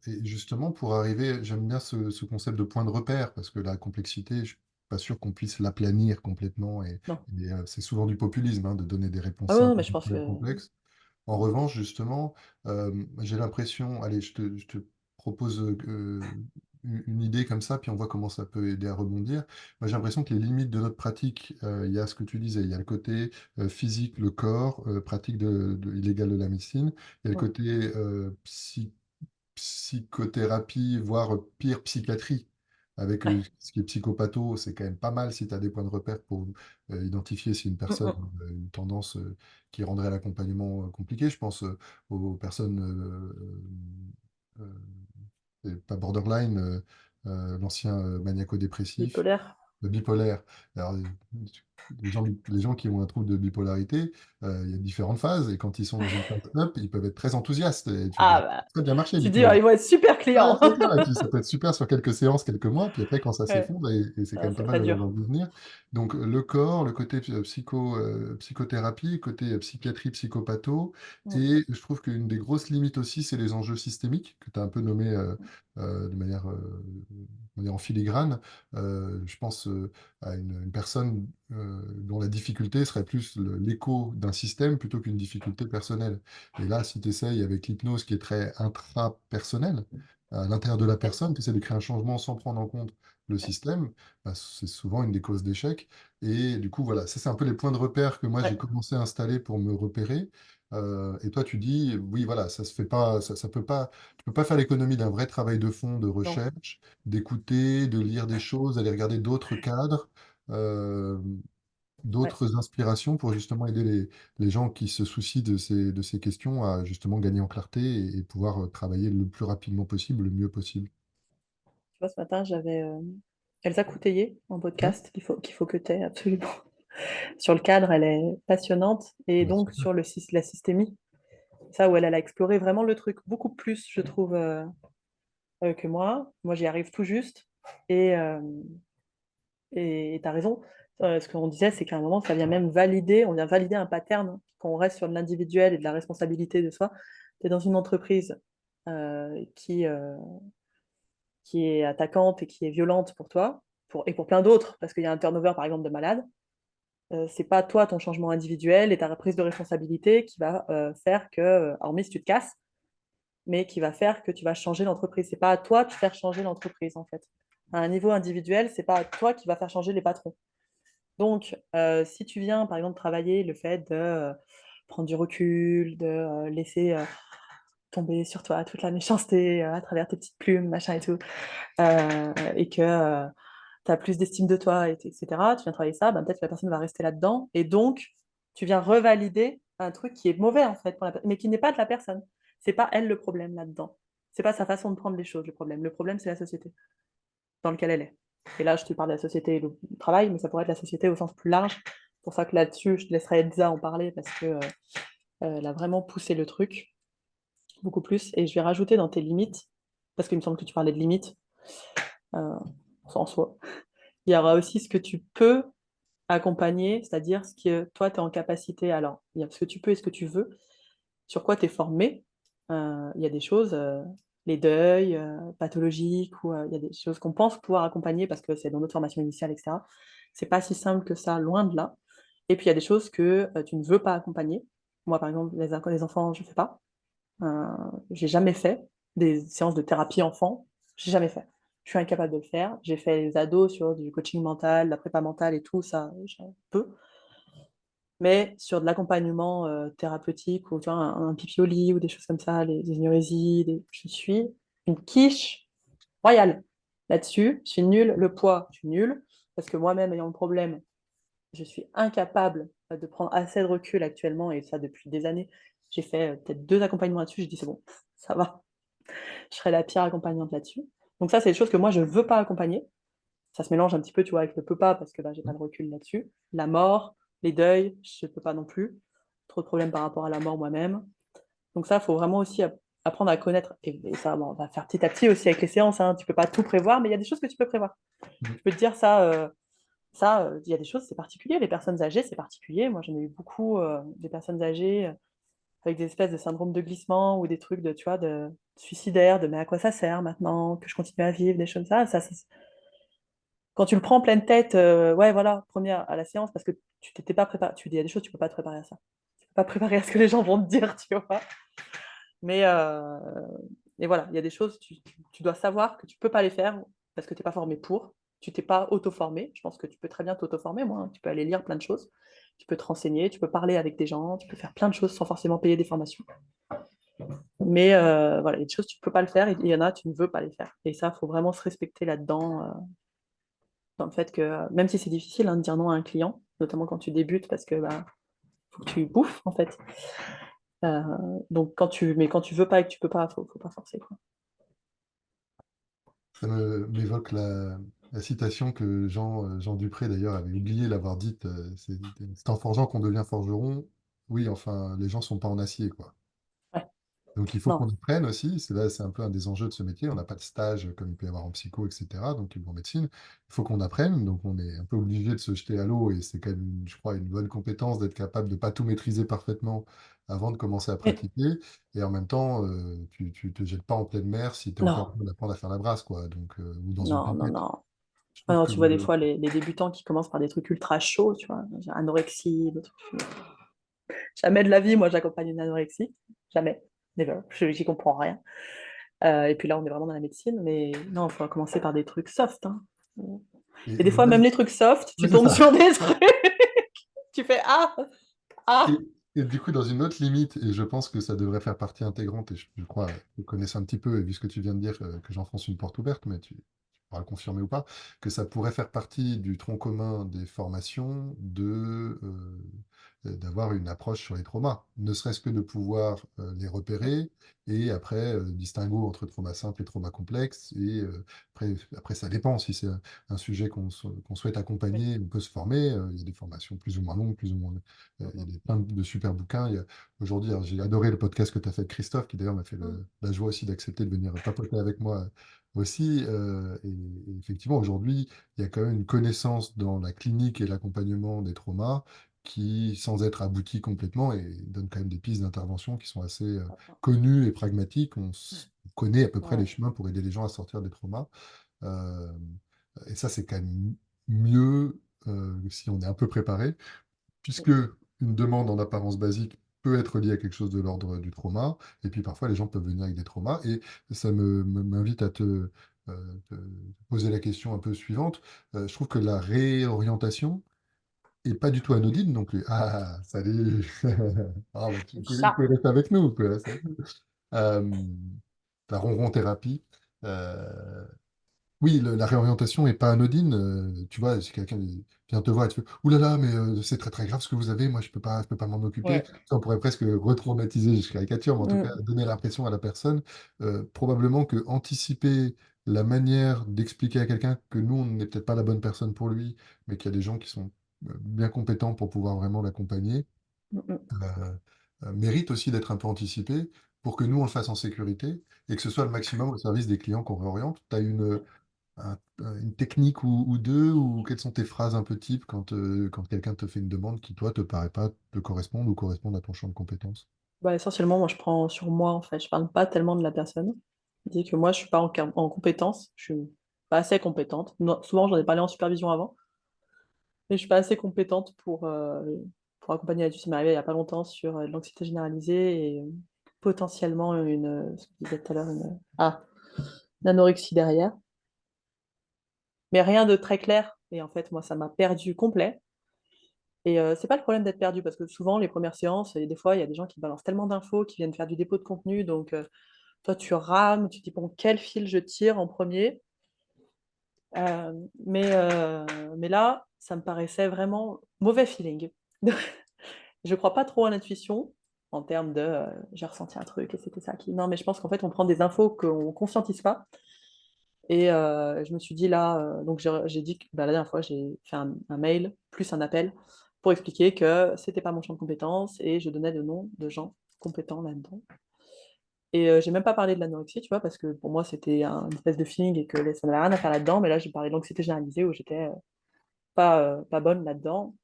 Et justement, pour arriver, j'aime bien ce concept de point de repère, parce que la complexité, je suis pas sûr qu'on puisse l'aplanir complètement, Non. c'est souvent du populisme, hein, de donner des Ah réponses ouais, non, simples mais à je des pense problèmes que complexes. En revanche, justement, j'ai l'impression, allez, je te propose une idée comme ça, puis on voit comment ça peut aider à rebondir. Moi, j'ai l'impression que les limites de notre pratique, il y a ce que tu disais, il y a le côté physique, le corps, pratique illégale de la médecine, il y a le ouais. côté psychothérapie, voire pire psychiatrie. Avec Ouais. ce qui est psychopatho, c'est quand même pas mal si tu as des points de repère pour identifier si une Mm, personne mm. a une tendance qui rendrait l'accompagnement compliqué. Je pense aux personnes, pas borderline, l'ancien maniaco-dépressif, Bipolaire. bipolaire. Alors, les gens qui ont un trouble de bipolarité, il y a différentes phases, et quand ils sont dans une phase up, ils peuvent être très enthousiastes, et tu Ah verras bah, très bien marcher tu dis, ah, l'hypnose. ils vont être super Ouais, clients. c'est ça. Et puis ça peut être super sur quelques séances, quelques mois, puis après quand ça Ouais, s'effondre, et c'est quand ah, même c'est pas mal très de gens dur. d'en venir. Donc le corps, le côté psychothérapie, côté psychiatrie, psychopatho, Mm. et je trouve qu'une des grosses limites aussi, c'est les enjeux systémiques, que tu as un peu nommé de manière, on est en filigrane. Je pense à une personne dont la difficulté serait plus l'écho d'un système plutôt qu'une difficulté personnelle. Et là, si tu essayes avec l'hypnose qui est très intrapersonnelle, à l'intérieur de la Ouais, personne, tu essaies de créer un changement sans prendre en compte le ouais, système, bah, c'est souvent une des causes d'échec. Et du coup, voilà, ça c'est un peu les points de repère que moi j'ai ouais, commencé à installer pour me repérer. Et toi, tu dis, oui, voilà, ça se fait pas, ça peut pas, tu peux pas faire l'économie d'un vrai travail de fond, de non, recherche, d'écouter, de lire des choses, d'aller regarder d'autres cadres. euh, ouais. d'autres inspirations pour justement aider les gens qui se soucient de ces questions à justement gagner en clarté, et pouvoir travailler le plus rapidement possible, le mieux possible. Tu vois, ce matin, j'avais Elsa Couteillé en Ouais, podcast qu'il faut que tu aies absolument. Sur le cadre, elle est passionnante. Et bah, donc, super. sur la systémie, ça où elle a exploré vraiment le truc beaucoup plus, je trouve, que moi. Moi, j'y arrive tout juste. Et tu as raison. Ce qu'on disait, c'est qu'à un moment, ça vient même valider, on vient valider un pattern, quand on reste sur de l'individuel et de la responsabilité de soi. Tu es dans une entreprise euh, qui, euh, qui est attaquante et qui est violente pour toi, et pour plein d'autres, parce qu'il y a un turnover, par exemple, de malades. C'est pas toi, ton changement individuel et ta prise de responsabilité qui va faire que, hormis si tu te casses, mais qui va faire que tu vas changer l'entreprise. C'est pas à toi de faire changer l'entreprise, en fait. À un niveau individuel, c'est pas à toi qui va faire changer les patrons. Donc, si tu viens, par exemple, travailler le fait de prendre du recul, de laisser tomber sur toi toute la méchanceté à travers tes petites plumes, machin et tout, et que tu as plus d'estime de toi, etc., tu viens travailler ça, ben, peut-être que la personne va rester là-dedans, et donc, tu viens revalider un truc qui est mauvais, en fait, mais qui n'est pas de la personne. C'est pas elle le problème là-dedans. C'est pas sa façon de prendre les choses, le problème. Le problème, c'est la société dans laquelle elle est. Et là, je te parle de la société et le travail, mais ça pourrait être la société au sens plus large. C'est pour ça que là-dessus, je te laisserai Elsa en parler parce que elle a vraiment poussé le truc beaucoup plus. Et je vais rajouter dans tes limites, parce qu'il me semble que tu parlais de limites euh, en soi. Il y aura aussi ce que tu peux accompagner, c'est-à-dire ce que toi, tu es en capacité. Alors, il y a ce que tu peux et ce que tu veux, sur quoi tu es formé. Il y a des choses, les deuils pathologiques, ou il y a des choses qu'on pense pouvoir accompagner parce que c'est dans notre formation initiale, etc. C'est pas si simple que ça, loin de là. Et puis il y a des choses que tu ne veux pas accompagner. Moi, par exemple, les enfants, je ne fais pas. Euh, j'ai jamais fait des séances de thérapie enfant. J'ai jamais fait. Je suis incapable de le faire. J'ai fait les ados sur du coaching mental, la prépa mentale et tout, ça, je peux. Mais sur de l'accompagnement thérapeutique, ou tu vois, un pipi au lit, ou des choses comme ça, les énurésies, je suis une quiche royale là-dessus. Je suis nulle. Le poids, je suis nulle. Parce que moi-même, ayant le problème, je suis incapable de prendre assez de recul actuellement, et ça depuis des années. J'ai fait peut-être 2 accompagnements là-dessus. Je dis, c'est bon, ça va. Je serai la pire accompagnante là-dessus. Donc ça, c'est des choses que moi, je ne veux pas accompagner. Ça se mélange un petit peu, tu vois, avec le peut pas, parce que bah, j'ai pas de recul là-dessus. La mort, les deuils, je ne peux pas non plus. Trop de problèmes par rapport à la mort moi-même. Donc ça, il faut vraiment aussi apprendre à connaître. Et ça, bon, on va faire petit à petit aussi avec les séances. Hein. Tu peux pas tout prévoir, mais il y a des choses que tu peux prévoir. Je peux te dire ça, il y a des choses, c'est particulier. Les personnes âgées, c'est particulier. Moi, j'en ai eu beaucoup des personnes âgées avec des espèces de syndrome de glissement, ou des trucs de, tu vois, de suicidaire, de mais à quoi ça sert maintenant que je continue à vivre, des choses comme ça. Quand tu le prends en pleine tête, ouais, voilà, première à la séance, parce que tu t'étais pas préparé. Tu dis, il y a des choses, tu peux pas te préparer à ça. Tu peux pas préparer à ce que les gens vont te dire, tu vois. Mais et voilà, il y a des choses, tu dois savoir que tu peux pas les faire parce que tu n'es pas formé pour. Tu t'es pas auto-formé. Je pense que tu peux très bien t'auto-former, moi. Hein. Tu peux aller lire plein de choses. Tu peux te renseigner, tu peux parler avec des gens, tu peux faire plein de choses sans forcément payer des formations. Mais voilà, il y a des choses, tu ne peux pas le faire, et il y en a, tu ne veux pas les faire. Et ça, il faut vraiment se respecter là-dedans, dans le fait que, même si c'est difficile hein, de dire non à un client, notamment quand tu débutes, parce que bah, faut que tu bouffes, en fait. Euh, donc, mais quand tu veux pas et que tu peux pas, faut pas forcer, quoi. Ça m'évoque La citation que Jean Dupré, d'ailleurs, avait oublié l'avoir dite, c'est en forgeant qu'on devient forgeron. Oui, enfin, les gens sont pas en acier, quoi. Ouais, Donc, il faut qu'on non. apprenne aussi. C'est un peu un des enjeux de ce métier. On n'a pas de stage comme il peut y avoir en psycho, etc. Donc, ou en médecine. Il faut qu'on apprenne. Donc, on est un peu obligé de se jeter à l'eau. Et c'est quand même, je crois, une bonne compétence d'être capable de pas tout maîtriser parfaitement avant de commencer à Mais pratiquer. Et en même temps, tu te jettes pas en pleine mer si tu es encore en non, train d'apprendre à faire la brasse, quoi. Donc, ou dans une non, non, tempête. non. Je Ah trouve non, que tu vois des fois les débutants qui commencent par des trucs ultra chauds, tu vois, genre anorexie, des trucs. Jamais de la vie, moi, j'accompagne une anorexie. Jamais. Never. J'y comprends rien. Et puis là, on est vraiment dans la médecine, mais non, il faut commencer par des trucs soft, hein. Et des et fois, même même, les trucs soft, oui, tu c'est tombes ça. sur des trucs, tu fais ah, Et, ah. et du coup, dans une autre limite, et je pense que ça devrait faire partie intégrante, et je crois, vous connaissez un petit peu, et vu ce que tu viens de dire, que j'enfonce une porte ouverte, mais tu pourras le confirmer ou pas, que ça pourrait faire partie du tronc commun des formations d'avoir une approche sur les traumas, ne serait-ce que de pouvoir les repérer, et après, distinguo entre trauma simple et trauma complexe, et après, ça dépend si c'est un sujet qu'on souhaite Oui. accompagner, on peut se former, il y a des formations plus ou moins longues, plus ou moins il y a plein de super bouquins. Aujourd'hui, alors, j'ai adoré le podcast que tu as fait avec Christophe, qui d'ailleurs m'a fait la joie aussi d'accepter de venir papoter avec moi aussi. Et effectivement, aujourd'hui, il y a quand même une connaissance dans la clinique et l'accompagnement des traumas qui, sans être abouti complètement, et donne quand même des pistes d'intervention qui sont assez connues et pragmatiques. On connaît à peu près les Ouais. chemins pour aider les gens à sortir des traumas. Euh, et ça, c'est quand même mieux si on est un peu préparé puisque une demande en apparence basique peut être liée à quelque chose de l'ordre du trauma, et puis parfois les gens peuvent venir avec des traumas, et ça m'invite à te poser la question un peu suivante. Je trouve que la réorientation est pas du tout anodine non plus. Ah, salut! Ah, bah, vous Ça. pouvez rester avec nous, quoi. Euh, la ronron thérapie. Euh, oui, la réorientation est pas anodine. Tu vois, si quelqu'un vient te voir et te fait Ouh là là, mais c'est très très grave ce que vous avez, moi je peux pas m'en occuper. Ouais. Ça, on pourrait presque retraumatiser, je caricature, mais en tout cas Mm, donner l'impression à la personne, probablement que anticiper la manière d'expliquer à quelqu'un que nous, on n'est peut-être pas la bonne personne pour lui, mais qu'il y a des gens qui sont bien compétents pour pouvoir vraiment l'accompagner, mm, mm. euh, mérite aussi d'être un peu anticipé pour que nous, on le fasse en sécurité et que ce soit le maximum au service des clients qu'on réoriente. Tu as une technique ou deux, ou quelles sont tes phrases un peu types quand quelqu'un te fait une demande qui, toi, te paraît pas te correspondre ou correspondre à ton champ de compétences? Bah, essentiellement, moi, je prends sur moi, en fait. Je parle pas tellement de la personne. Je dis que moi, je suis pas en compétence. Je suis pas assez compétente. Non, souvent, j'en ai parlé en supervision avant. Mais je suis pas assez compétente pour accompagner là-dessus. Ça m'est arrivé il y a pas longtemps sur l'anxiété généralisée et potentiellement ce que je disais tout à l'heure, une anorexie derrière. Mais rien de très clair. Et en fait, moi, ça m'a perdu complet. Et c'est pas le problème d'être perdu, parce que souvent, les premières séances, et des fois, il y a des gens qui balancent tellement d'infos, qui viennent faire du dépôt de contenu. Donc, toi, tu rames, tu te dis, bon, quel fil je tire en premier? Mais là, ça me paraissait vraiment mauvais feeling. Je crois pas trop à l'intuition en termes de j'ai ressenti un truc et c'était ça qui. Non, mais je pense qu'en fait, on prend des infos qu'on ne conscientise pas. Et je me suis dit là, donc j'ai dit que bah, la dernière fois, j'ai fait un mail plus un appel pour expliquer que c'était pas mon champ de compétences et je donnais le nom de gens compétents là-dedans. Et j'ai même pas parlé de l'anorexie, tu vois, parce que pour moi, c'était une espèce de feeling et que ça n'avait rien à faire là-dedans. Mais là, j'ai parlé de l'anxiété généralisée où j'étais pas bonne là-dedans.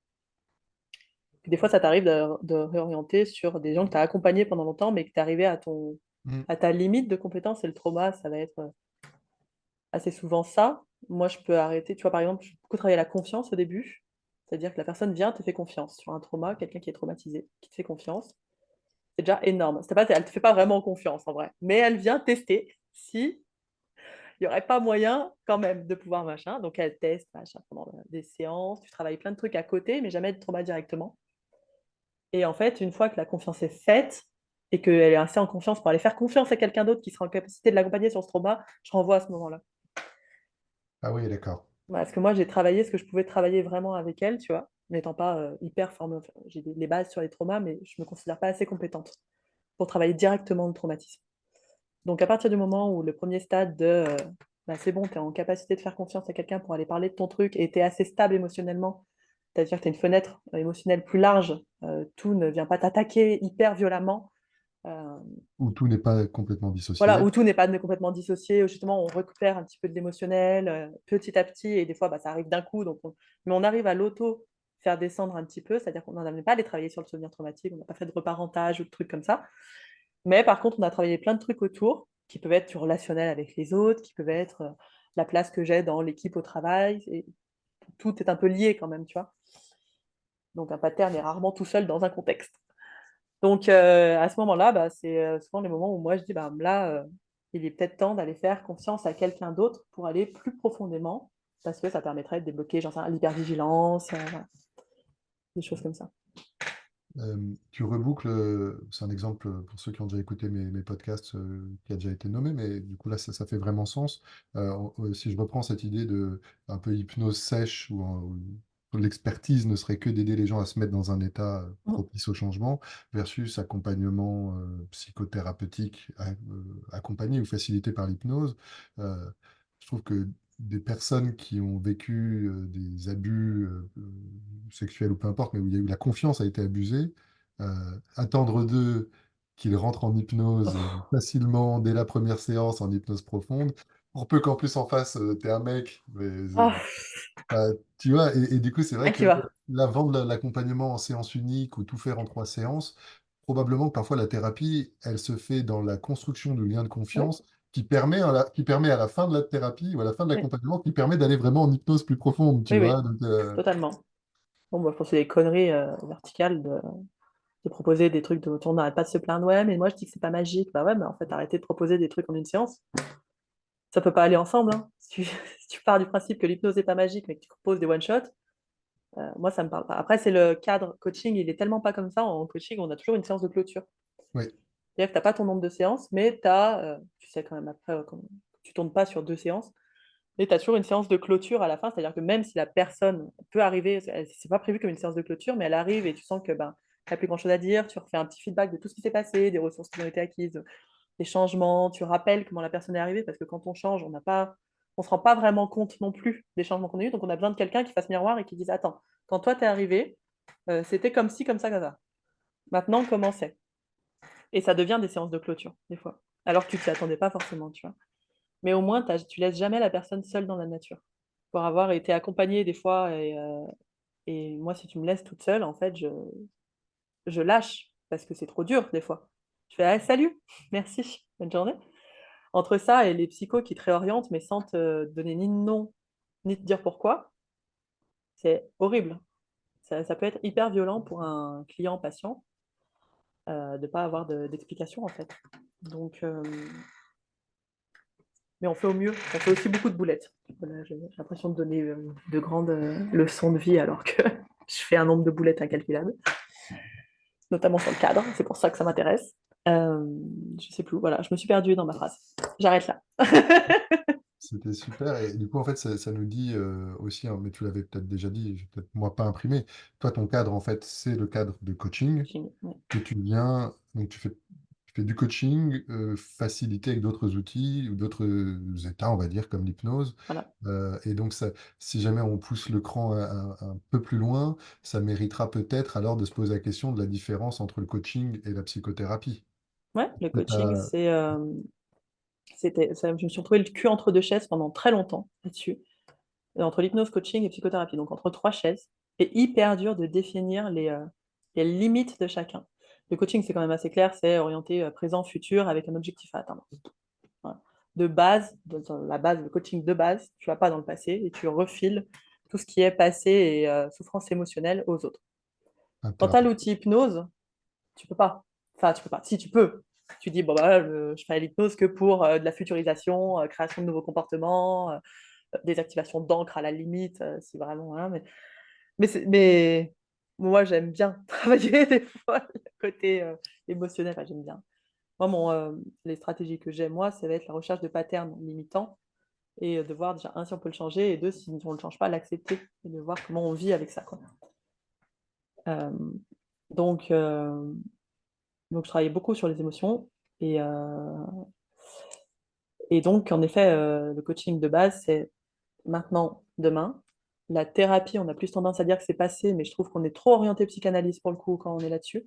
Puis des fois, ça t'arrive de réorienter sur des gens que tu as accompagnés pendant longtemps, mais que tu es arrivé Mm. à ta limite de compétence. Et le trauma, ça va être assez souvent ça. Moi, je peux arrêter. Tu vois, par exemple, je peux beaucoup travailler la confiance au début. C'est-à-dire que la personne vient, te fait confiance sur un trauma, quelqu'un qui est traumatisé, qui te fait confiance. C'est déjà énorme. Elle ne te fait pas vraiment confiance en vrai, mais elle vient tester si il n'y aurait pas moyen quand même de pouvoir machin. Donc elle teste machin, pendant des séances, tu travailles plein de trucs à côté, mais jamais de trauma directement. Et en fait, une fois que la confiance est faite et qu'elle est assez en confiance pour aller faire confiance à quelqu'un d'autre qui sera en capacité de l'accompagner sur ce trauma, je renvoie à ce moment-là. Ah oui, d'accord. Parce que moi, j'ai travaillé ce que je pouvais travailler vraiment avec elle, tu vois, n'étant pas hyper formée. Enfin, j'ai les bases sur les traumas, mais je ne me considère pas assez compétente pour travailler directement le traumatisme. Donc, à partir du moment où le premier stade de bah, c'est bon, tu es en capacité de faire confiance à quelqu'un pour aller parler de ton truc et tu es assez stable émotionnellement. C'est-à-dire que tu as une fenêtre émotionnelle plus large. Tout ne vient pas t'attaquer hyper violemment. Euh, Où tout n'est pas complètement voilà, dissocié. où tout n'est pas complètement dissocié, où justement on récupère un petit peu de l'émotionnel petit à petit, et des fois bah, ça arrive d'un coup, mais on arrive à l'auto-faire descendre un petit peu, c'est-à-dire qu'on n'en pas allé travailler sur le souvenir traumatique, on n'a pas fait de reparentage ou de trucs comme ça, mais par contre on a travaillé plein de trucs autour, qui peuvent être du relationnel avec les autres, qui peuvent être la place que j'ai dans l'équipe au travail, et tout est un peu lié quand même, tu vois. Donc un pattern est rarement tout seul dans un contexte. Donc, à ce moment-là, bah, c'est souvent les moments où moi je dis, bah, là, il est peut-être temps d'aller faire confiance à quelqu'un d'autre pour aller plus profondément, parce que ça permettrait de débloquer, j'en sais rien, l'hypervigilance, voilà, des choses comme ça. Tu reboucles, c'est un exemple pour ceux qui ont déjà écouté mes podcasts qui a déjà été nommé, mais du coup là ça fait vraiment sens. Si je reprends cette idée de un peu hypnose sèche où l'expertise ne serait que d'aider les gens à se mettre dans un état Mm. propice au changement versus accompagnement psychothérapeutique accompagné ou facilité par l'hypnose, euh, je trouve que des personnes qui ont vécu des abus sexuels ou peu importe, mais où il y a eu la confiance a été abusée, attendre d'eux qu'ils rentrent en hypnose facilement dès la première séance en hypnose profonde, pour peu qu'en plus en face, t'es un mec, Ah, tu vois, et du coup, c'est ah, vrai que qui va. là, vendre l'accompagnement en séance unique ou tout faire en 3 séances, probablement que parfois la thérapie, elle se fait dans la construction du lien de Oui, confiance qui permet à la fin de la thérapie ou à la fin de oui, l'accompagnement, qui permet d'aller vraiment en hypnose plus profonde, tu oui, oui, vois. Donc, totalement. Bon, moi, je pense que c'est des conneries verticales de proposer des trucs de on n'arrête pas de se plaindre. Ouais, mais moi, je dis que c'est pas magique. Bah ouais, mais en fait, arrêtez de proposer des trucs en une séance. Ça peut pas aller ensemble, hein. Si tu, si tu pars du principe que l'hypnose n'est pas magique, mais que tu proposes des one-shots, moi, ça me parle pas. Après, c'est le cadre coaching, il est tellement pas comme ça. En coaching, on a toujours une séance de clôture. oui, C'est-à-dire que tu n'as pas ton nombre de séances, mais tu as, tu sais quand même après, tu tournes pas sur 2 séances, mais tu as toujours une séance de clôture à la fin. C'est-à-dire que même si la personne peut arriver, c'est pas prévu comme une séance de clôture, mais elle arrive et tu sens que ben, tu n'as plus grand-chose à dire, tu refais un petit feedback de tout ce qui s'est passé, des ressources qui ont été acquises, des changements, tu rappelles comment la personne est arrivée, parce que quand on change, on se rend pas vraiment compte non plus des changements qu'on a eu, donc on a besoin de quelqu'un qui fasse miroir et qui dise, attends, quand toi t'es arrivé, c'était comme ci, comme ça, comme ça. Maintenant, comment c'est? Et ça devient des séances de clôture, des fois. Alors que tu t'y attendais pas forcément, tu vois. Mais au moins, tu laisses jamais la personne seule dans la nature. Pour avoir été accompagnée des fois, et moi, si tu me laisses toute seule, en fait, je lâche, parce que c'est trop dur, des fois. Je fais, ah, salut, merci, bonne journée. Entre ça et les psychos qui te réorientent, mais sans te donner ni de nom, ni te dire pourquoi, c'est horrible. Ça peut être hyper violent pour un client patient de ne pas avoir d'explication, en fait. Donc, mais on fait au mieux. On fait aussi beaucoup de boulettes. Voilà, j'ai l'impression de donner de grandes leçons de vie alors que je fais un nombre de boulettes incalculable, notamment sur le cadre. C'est pour ça que ça m'intéresse. Euh, je sais plus. Voilà, je me suis perdue dans ma phrase. J'arrête là. c'était super. Et du coup, en fait, ça nous dit aussi, hein, mais tu l'avais peut-être déjà dit, j'ai peut-être moi pas imprimé. Toi, ton cadre, en fait, c'est le cadre de coaching Ouais. que tu viens, donc tu fais du coaching facilité avec d'autres outils ou d'autres états, on va dire, comme l'hypnose. Voilà. Et donc, si jamais on pousse le cran un peu plus loin, ça méritera peut-être alors de se poser la question de la différence entre le coaching et la psychothérapie. Ouais, le Et coaching, je me suis retrouvée le cul entre deux chaises pendant très longtemps là-dessus, entre l'hypnose, coaching et psychothérapie, donc entre trois chaises. C'est hyper dur de définir les limites de chacun. Le coaching, c'est quand même assez clair, c'est orienté présent, futur, avec un objectif à atteindre. Voilà. De base, dans la base, le coaching de base, tu vas pas dans le passé et tu refiles tout ce qui est passé et souffrance émotionnelle aux autres. un Quand tu as thérapeute. l'outil hypnose, tu peux pas. Enfin, tu peux pas. Si tu peux. Tu dis, bon, bah, je fais l'hypnose que pour de la futurisation, création de nouveaux comportements, désactivation d'encre à la limite, si vraiment. Hein, mais moi, j'aime bien travailler des fois le côté émotionnel. Enfin, j'aime bien. Moi, les stratégies que j'ai, moi, ça va être la recherche de patterns limitants et de voir déjà, un, si on peut le changer, et deux, si on ne le change pas, l'accepter et de voir comment on vit avec ça, quoi. Euh, donc, euh, donc, je travaillais beaucoup sur les émotions et, Et donc, en effet, le coaching de base, c'est maintenant, demain. La thérapie, on a plus tendance à dire que c'est passé, mais je trouve qu'on est trop orienté psychanalyse pour le coup quand on est là-dessus.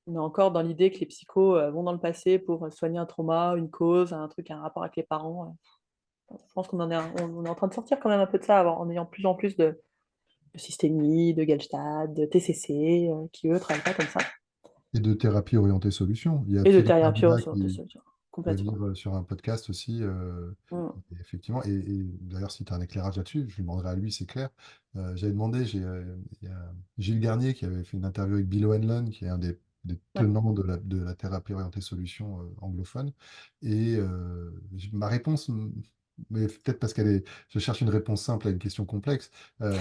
On est encore dans l'idée que les psychos vont dans le passé pour soigner un trauma, une cause, un truc, un rapport avec les parents. Je pense on est en train de sortir quand même un peu de ça en ayant plus en plus de systémie, de Gestalt, de TCC, qui eux travaillent pas comme ça. Et de thérapie orientée solution. Il y a Et de Philippe thérapie Ardila orientée qui solution, peut complètement. venir sur un podcast aussi. Mm. Et effectivement, et d'ailleurs, si tu as un éclairage là-dessus, je lui demanderai à lui, c'est clair. J'avais demandé, il y a Gilles Garnier qui avait fait une interview avec Bill O'Hanlon, qui est un des Ouais. tenants de la thérapie orientée solution anglophone. Et ma réponse, mais peut-être parce je cherche une réponse simple à une question complexe. euh,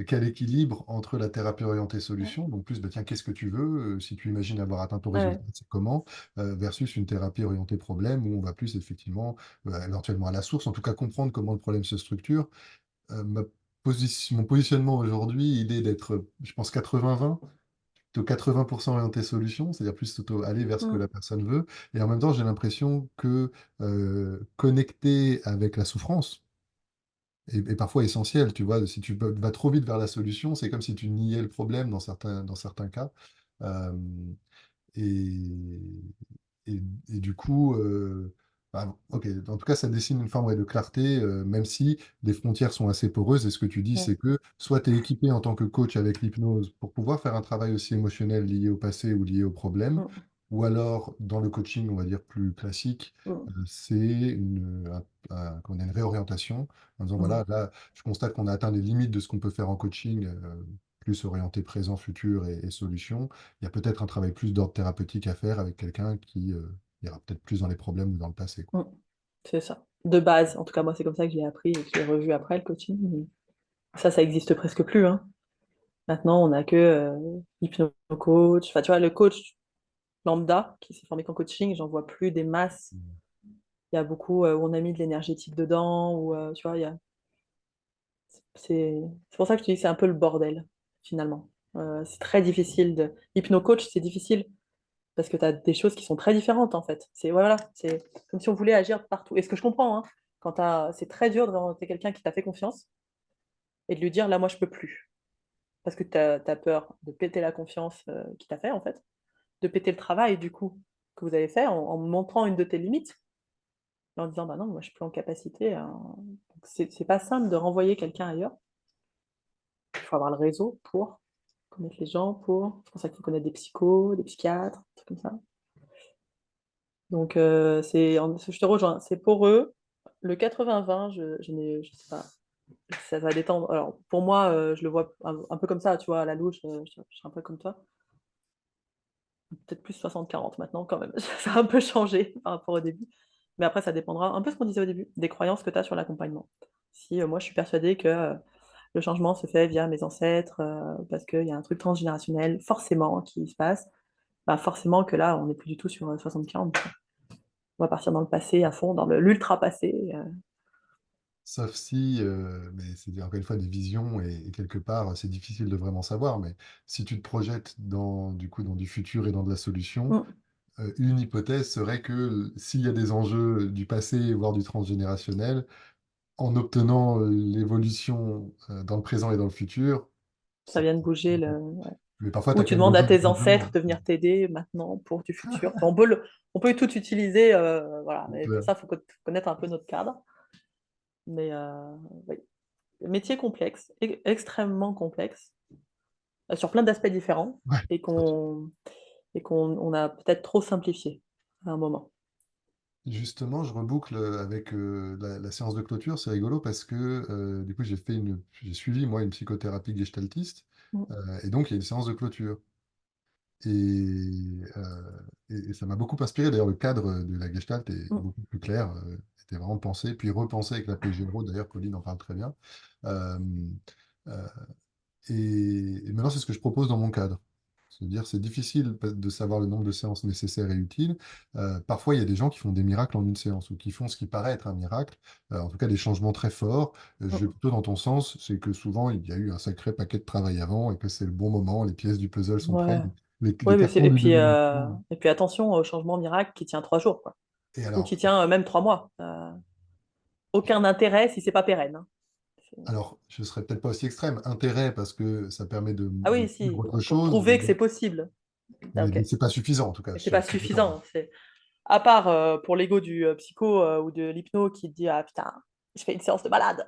Quel équilibre entre la thérapie orientée solution, donc plus, bah, tiens, qu'est-ce que tu veux, si tu imagines avoir atteint ton résultat, Ouais. c'est comment, versus une thérapie orientée problème, où on va plus effectivement éventuellement à la source, en tout cas comprendre comment le problème se structure. Mon positionnement aujourd'hui, il est d'être, je pense, 80-20, plutôt 80% orienté solution, c'est-à-dire plus plutôt aller vers ce que la Mm. personne veut. Et en même temps, j'ai l'impression que connecter avec la souffrance est parfois essentiel. Tu vois, si vas trop vite vers la solution, c'est comme si tu niais le problème dans certains cas. Euh, et, et du coup, bah, ok, en tout cas, ça dessine une forme ouais, de clarté, même si les frontières sont assez poreuses. Et ce que tu dis, Ouais. c'est que soit tu es équipé en tant que coach avec l'hypnose pour pouvoir faire un travail aussi émotionnel lié au passé ou lié au problème, Mm. ou alors dans le coaching, on va dire plus classique, Mm. c'est qu'on a une réorientation en disant, voilà, Mm. là, je constate qu'on a atteint les limites de ce qu'on peut faire en coaching, plus orienté présent, futur et solution. Il y a peut-être un travail plus d'ordre thérapeutique à faire avec quelqu'un qui ira peut-être plus dans les problèmes ou dans le passé, quoi. Mm. C'est ça. De base, en tout cas, moi, c'est comme ça que j'ai appris et que j'ai revu après le coaching. Mais ça existe presque plus, hein. Maintenant, on n'a que hypno-coach. Enfin, tu vois, le coach lambda qui s'est formé qu'en coaching, j'en vois plus des masses. Mm. Il y a beaucoup où on a mis de l'énergétique dedans, ou tu vois, c'est pour ça que je te dis que c'est un peu le bordel, finalement. C'est très difficile de. Hypno-coach, c'est difficile parce que tu as des choses qui sont très différentes, en fait. Voilà, c'est comme si on voulait agir partout. Et ce que je comprends, hein, c'est très dur de rencontrer quelqu'un qui t'a fait confiance et de lui dire, là, moi, je peux plus. Parce que tu as peur de péter la confiance qu'il t'a fait, en fait, de péter le travail, du coup, que vous avez fait en montrant une de tes limites, et en disant, bah non, moi, je suis plus en capacité. Donc, c'est pas simple de renvoyer quelqu'un ailleurs. Il faut avoir le réseau pour connaître les gens, c'est pour ça qu'il faut connaître des psychos, des psychiatres, des trucs comme ça. Donc, je te rejoins, c'est pour eux. Le 80-20, je sais pas, ça va détendre. Alors, pour moi, je le vois un peu comme ça, tu vois, à la louche, je suis un peu comme toi. Peut-être plus 60-40 maintenant, quand même. Ça a un peu changé par rapport au début. Mais après, ça dépendra un peu ce qu'on disait au début, des croyances que tu as sur l'accompagnement. Si moi, je suis persuadée que le changement se fait via mes ancêtres, parce qu'il y a un truc transgénérationnel, forcément, qui se passe, bah forcément que là, on n'est plus du tout sur 60-40. On va partir dans le passé à fond, dans l'ultra passé. Sauf si, mais c'est encore une fois des visions et quelque part, c'est difficile de vraiment savoir, mais si tu te projettes du coup, dans du futur et dans de la solution, Mm. une hypothèse serait que s'il y a des enjeux du passé, voire du transgénérationnel, en obtenant l'évolution dans le présent et dans le futur, Ça ça vient de peut... bouger. Mais parfois, tu Ou as tu quand même demandes à besoin de tes besoin. ancêtres de venir t'aider maintenant pour du futur. Enfin, on peut tout utiliser, voilà. Mais pour ça, il faut connaître un peu notre cadre. Mais oui. Métier complexe, extrêmement complexe, sur plein d'aspects différents, Ouais. et qu'on a peut-être trop simplifié à un moment. Justement, je reboucle avec la séance de clôture. C'est rigolo parce que du coup, j'ai suivi moi une psychothérapie gestaltiste Mm, et donc il y a une séance de clôture. Et, et ça m'a beaucoup inspiré. D'ailleurs, le cadre de la gestalt est mm. beaucoup plus clair. Était vraiment pensé, puis repensé avec la PGRO. D'ailleurs, Pauline en parle très bien. Euh, euh, et maintenant, c'est ce que je propose dans mon cadre. C'est-à-dire, c'est difficile de savoir le nombre de séances nécessaires et utiles. Parfois, il y a des gens qui font des miracles en une séance ou qui font ce qui paraît être un miracle, en tout cas des changements très forts. Je vais Mm. plutôt dans ton sens, c'est que souvent, il y a eu un sacré paquet de travail avant et que c'est le bon moment, les pièces du puzzle sont prêtes, Ouais. les Ouais, mais cartons et du puis, devis. attention au changement miracle qui tient 3 jours, quoi. Et ou alors, qui tient même 3 mois. Aucun intérêt si c'est pas pérenne, hein. je ne serais peut-être pas aussi extrême. Intérêt parce que ça permet Ah de oui, suivre si, autre pour chose, prouver que c'est possible. Ah, ok. mais c'est pas suffisant en tout cas. Mais c'est pas Je suis d'accord. suffisant. À part pour l'ego du psycho ou de l'hypno qui te dit ah putain, je fais une séance de malade.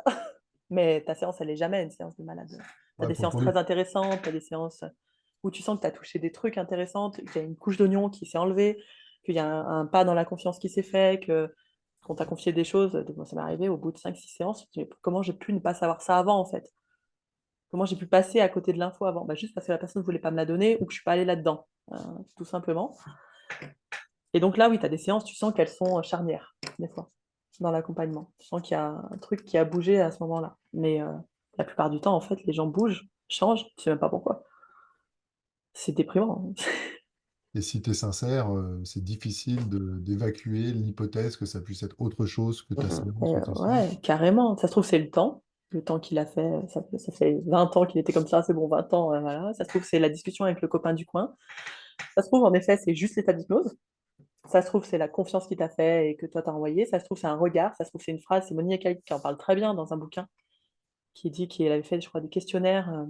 Mais ta séance, elle est jamais une séance de malade. Tu as Ouais, des séances pour les... très intéressantes, tu as des séances où tu sens que tu as touché des trucs intéressants, qu'il y a une couche d'oignon qui s'est enlevée, qu'il y a un pas dans la confiance qui s'est fait, qu'on t'a confié des choses. Moi, ça m'est arrivé au bout de 5 6 séances. Comment j'ai pu ne pas savoir ça avant, en fait? Comment j'ai pu passer à côté de l'info avant? Bah, juste parce que la personne ne voulait pas me la donner ou que je ne suis pas allée là-dedans, tout simplement. Et donc là, oui, tu as des séances, tu sens qu'elles sont charnières, des fois, dans l'accompagnement. Tu sens qu'il y a un truc qui a bougé à ce moment-là. Mais la plupart du temps, en fait, les gens bougent, changent, tu ne sais même pas pourquoi. C'est déprimant, hein. Et si tu es sincère, c'est difficile d'évacuer l'hypothèse que ça puisse être autre chose que ta séance ou tes soins. Ouais, carrément. Ça se trouve, c'est le temps qu'il a fait. Ça fait 20 ans qu'il était comme ça, c'est bon, 20 ans, voilà. Ça se trouve, c'est la discussion avec le copain du coin. Ça se trouve, en effet, c'est juste l'état d'hypnose. Ça se trouve, c'est la confiance qu'il t'a fait et que toi t'as envoyé. Ça se trouve, c'est un regard. Ça se trouve, c'est une phrase. C'est Monique qui en parle très bien dans un bouquin qui dit qu'il avait fait, je crois, des questionnaires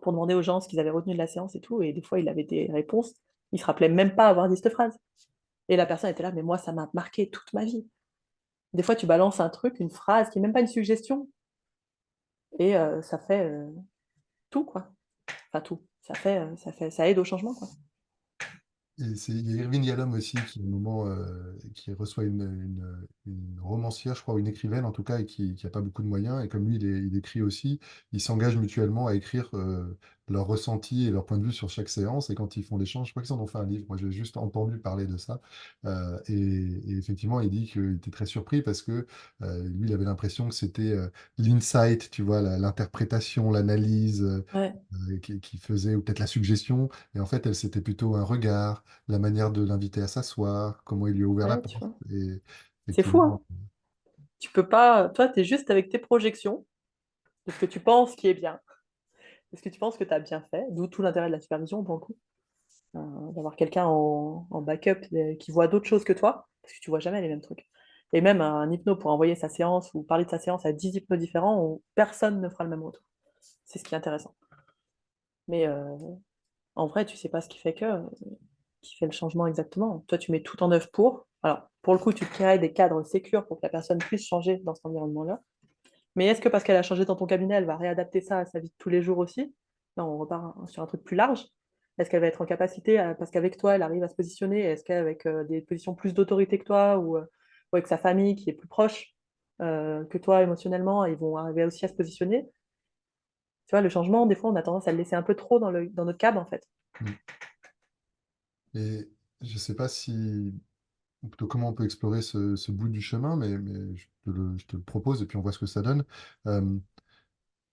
pour demander aux gens ce qu'ils avaient retenu de la séance et tout. Et des fois, il avait des réponses. Il se rappelait même pas avoir dit cette phrase. Et la personne était là, mais moi, ça m'a marqué toute ma vie. Des fois, tu balances un truc, une phrase qui n'est même pas une suggestion, et ça fait tout, quoi. Enfin, tout. Ça aide au changement, quoi. Et il y a Irving Yalom aussi qui, à un moment, qui reçoit une romancière, je crois, ou une écrivaine en tout cas, et qui n'a pas beaucoup de moyens. Et comme lui, il écrit aussi, ils s'engagent mutuellement à écrire leurs ressentis et leur point de vue sur chaque séance. Et quand ils font l'échange, je crois qu'ils en ont fait un livre. Moi, j'ai juste entendu parler de ça. Et effectivement, il dit qu'il était très surpris parce que lui, il avait l'impression que c'était l'insight, tu vois, l'interprétation, l'analyse Ouais, qui faisait, ou peut-être la suggestion. Et en fait, elle, c'était plutôt un regard, la manière de l'inviter à s'asseoir, comment il lui a ouvert la ouais, tu porte. vois. Et C'est fou, hein. effectivement, Tu peux pas. Toi, tu es juste avec tes projections de ce que tu penses qui est bien, de ce que tu penses que tu as bien fait, d'où tout l'intérêt de la supervision, pour le coup. D'avoir quelqu'un en backup qui voit d'autres choses que toi, parce que tu vois jamais les mêmes trucs. Et même un hypno pour envoyer sa séance ou parler de sa séance à 10 hypnos différents, où personne ne fera le même retour. C'est ce qui est intéressant. Mais en vrai, tu sais pas ce qui fait le changement exactement. Toi, tu mets tout en œuvre pour. Alors, pour le coup, tu crées des cadres sécures pour que la personne puisse changer dans cet environnement-là. Mais est-ce que parce qu'elle a changé dans ton cabinet, elle va réadapter ça à sa vie de tous les jours aussi? Non, on repart sur un truc plus large. Est-ce qu'elle va être en capacité, parce qu'avec toi, elle arrive à se positionner? Est-ce qu'avec des positions plus d'autorité que toi ou avec sa famille qui est plus proche que toi émotionnellement, ils vont arriver aussi à se positionner? Tu vois, le changement, des fois, on a tendance à le laisser un peu trop dans notre câble, en fait. mm. Et je ne sais pas si, ou plutôt comment on peut explorer ce bout du chemin, mais je te le propose et puis on voit ce que ça donne. Euh,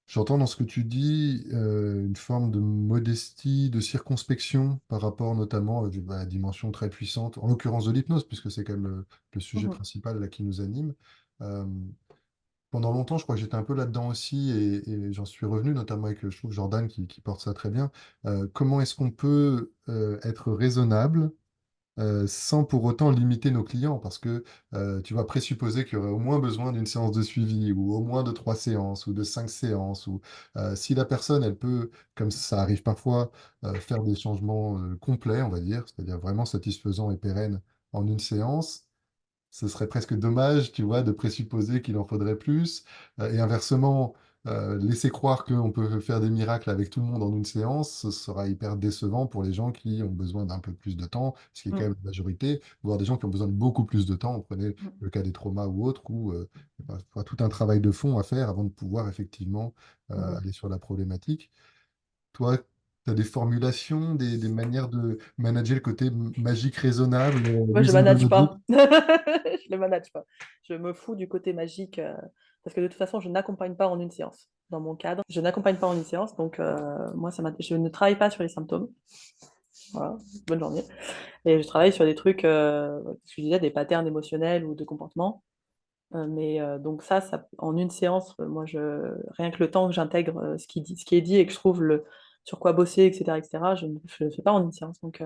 J'entends dans ce que tu dis une forme de modestie, de circonspection par rapport notamment à la dimension très puissante, en l'occurrence de l'hypnose, puisque c'est quand même le sujet Mhm. principal là, qui nous anime. Euh, Pendant longtemps, je crois que j'étais un peu là-dedans aussi et j'en suis revenu, notamment avec, je trouve, Jordan qui porte ça très bien. Comment est-ce qu'on peut être raisonnable sans pour autant limiter nos clients, parce que tu vas présupposer qu'il y aurait au moins besoin d'une séance de suivi, ou au moins de 3 séances, ou de 5 séances, ou si la personne, elle peut, comme ça arrive parfois, faire des changements complets, on va dire, c'est-à-dire vraiment satisfaisants et pérennes en une séance. Ce serait presque dommage, tu vois, de présupposer qu'il en faudrait plus. Et inversement, laisser croire qu'on peut faire des miracles avec tout le monde en une séance, ce sera hyper décevant pour les gens qui ont besoin d'un peu plus de temps, ce qui est quand même Mhm. la majorité, voire des gens qui ont besoin de beaucoup plus de temps. On prenait Mhm. le cas des traumas ou autres, où il y a tout un travail de fond à faire avant de pouvoir effectivement Mhm. aller sur la problématique. Toi, tu as des formulations, des manières de manager le côté magique raisonnable, Moi, je reasonable manage logic. pas. Je le manage pas. Je me fous du côté magique parce que de toute façon, je n'accompagne pas en une séance. Dans mon cadre, je n'accompagne pas en une séance, donc moi, je ne travaille pas sur les symptômes. Voilà, bonne journée. Et je travaille sur des trucs, je disais, des patterns émotionnels ou de comportement. Mais donc en une séance, rien que le temps que j'intègre ce qui est dit et que je trouve sur quoi bosser, etc., etc., je ne le fais pas en une séance. Donc,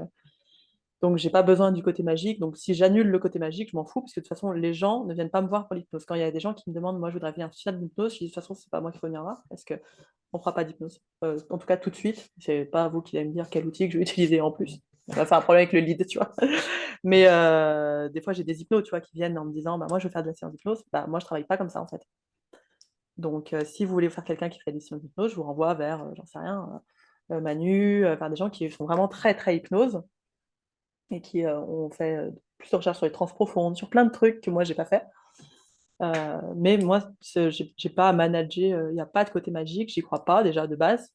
Donc, j'ai pas besoin du côté magique. Donc, si j'annule le côté magique, je m'en fous, parce que de toute façon, les gens ne viennent pas me voir pour l'hypnose. Quand il y a des gens qui me demandent, moi, je voudrais venir faire de l'hypnose, je dis, de toute façon, c'est pas moi qu'il faut venir voir, parce que on fera pas d'hypnose. En tout cas, tout de suite, c'est pas vous qui allez me dire quel outil que je vais utiliser en plus. On va faire un problème avec le lead, tu vois. Mais des fois, j'ai des hypnos, tu vois, qui viennent en me disant, bah, moi, je veux faire de la séance d'hypnose. Bah, moi, je travaille pas comme ça, en fait. Donc, si vous voulez faire quelqu'un qui fait des séances d'hypnose, je vous renvoie vers, j'en sais rien, Manu, vers des gens qui sont vraiment très, très hypnose et qui ont fait plus de recherches sur les trans profondes, sur plein de trucs que moi, j'ai pas fait. Mais moi, j'ai pas à manager, il n'y a pas de côté magique, j'y crois pas déjà de base.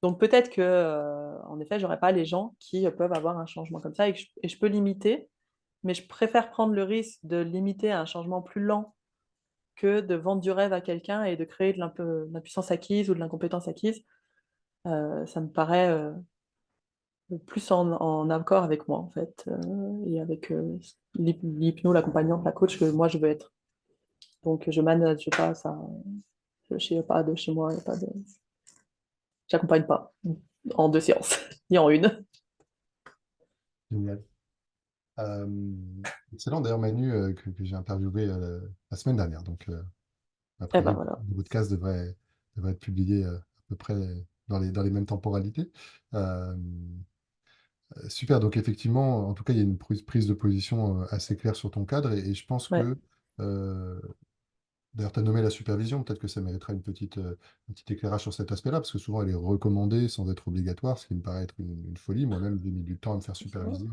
Donc peut-être que, en effet, j'aurais pas les gens qui peuvent avoir un changement comme ça et je peux limiter, mais je préfère prendre le risque de limiter à un changement plus lent que de vendre du rêve à quelqu'un et de créer de l'impuissance acquise ou de l'incompétence acquise. Ça me paraît plus en accord avec moi, en fait, et avec l'hypno, l'accompagnante, la coach que moi je veux être. Donc je manage pas ça, je sais pas de chez moi, y a pas de... j'accompagne pas en deux séances, ni en une. Génial. Euh, Excellent. D'ailleurs, Manu, que j'ai interviewé la semaine dernière. Donc, a Et ben priori, voilà. le podcast devrait être publié à peu près dans les mêmes temporalités. Euh, Super. Donc, effectivement, en tout cas, il y a une prise de position assez claire sur ton cadre. Et je pense Ouais. que euh, d'ailleurs, tu as nommé la supervision, peut-être que ça méritera un petit éclairage sur cet aspect-là, parce que souvent elle est recommandée sans être obligatoire, ce qui me paraît être une folie. Moi-même, j'ai mis du temps à me faire superviser.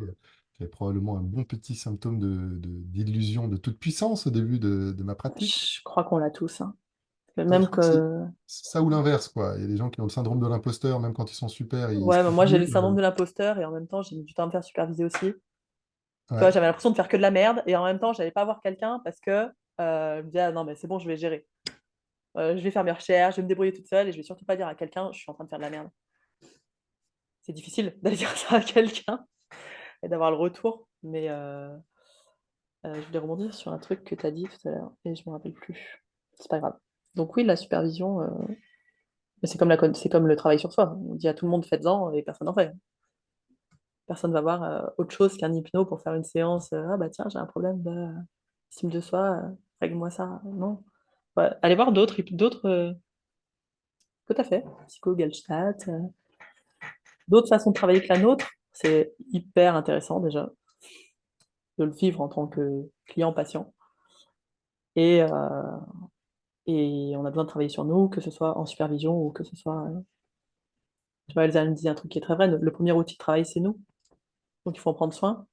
J'avais probablement un bon petit symptôme d'illusion de toute puissance au début de ma pratique. Je crois qu'on l'a tous, hein. Je Même crois que c'est que... ça ou l'inverse, quoi. Il y a des gens qui ont le syndrome de l'imposteur, même quand ils sont super, ils se Ouais, mais disent moi j'ai oui. le syndrome de l'imposteur et en même temps j'ai mis du temps à me faire superviser aussi. Tu vois, Ouais. j'avais l'impression de faire que de la merde et en même temps j'allais pas voir quelqu'un parce que je me disais, ah, non mais c'est bon, je vais gérer. Je vais faire mes recherches, je vais me débrouiller toute seule et je vais surtout pas dire à quelqu'un, je suis en train de faire de la merde. C'est difficile d'aller dire ça à quelqu'un et d'avoir le retour, mais je voulais rebondir sur un truc que tu as dit tout à l'heure et je me rappelle plus. C'est pas grave. Donc oui, la supervision, mais c'est comme le travail sur soi. On dit à tout le monde faites-en et personne n'en fait. Personne va voir autre chose qu'un hypno pour faire une séance. Ah bah tiens, j'ai un problème d'estime de soi, règle-moi ça. Non. Ouais, allez voir d'autres, tout à fait, Psycho, Gestalt, d'autres façons de travailler que la nôtre. C'est hyper intéressant déjà de le vivre en tant que client-patient. Et, et on a besoin de travailler sur nous, que ce soit en supervision ou que ce soit. Tu vois, Elsa me dit un truc qui est très vrai. Le premier outil de travail, c'est nous. Donc il faut en prendre soin.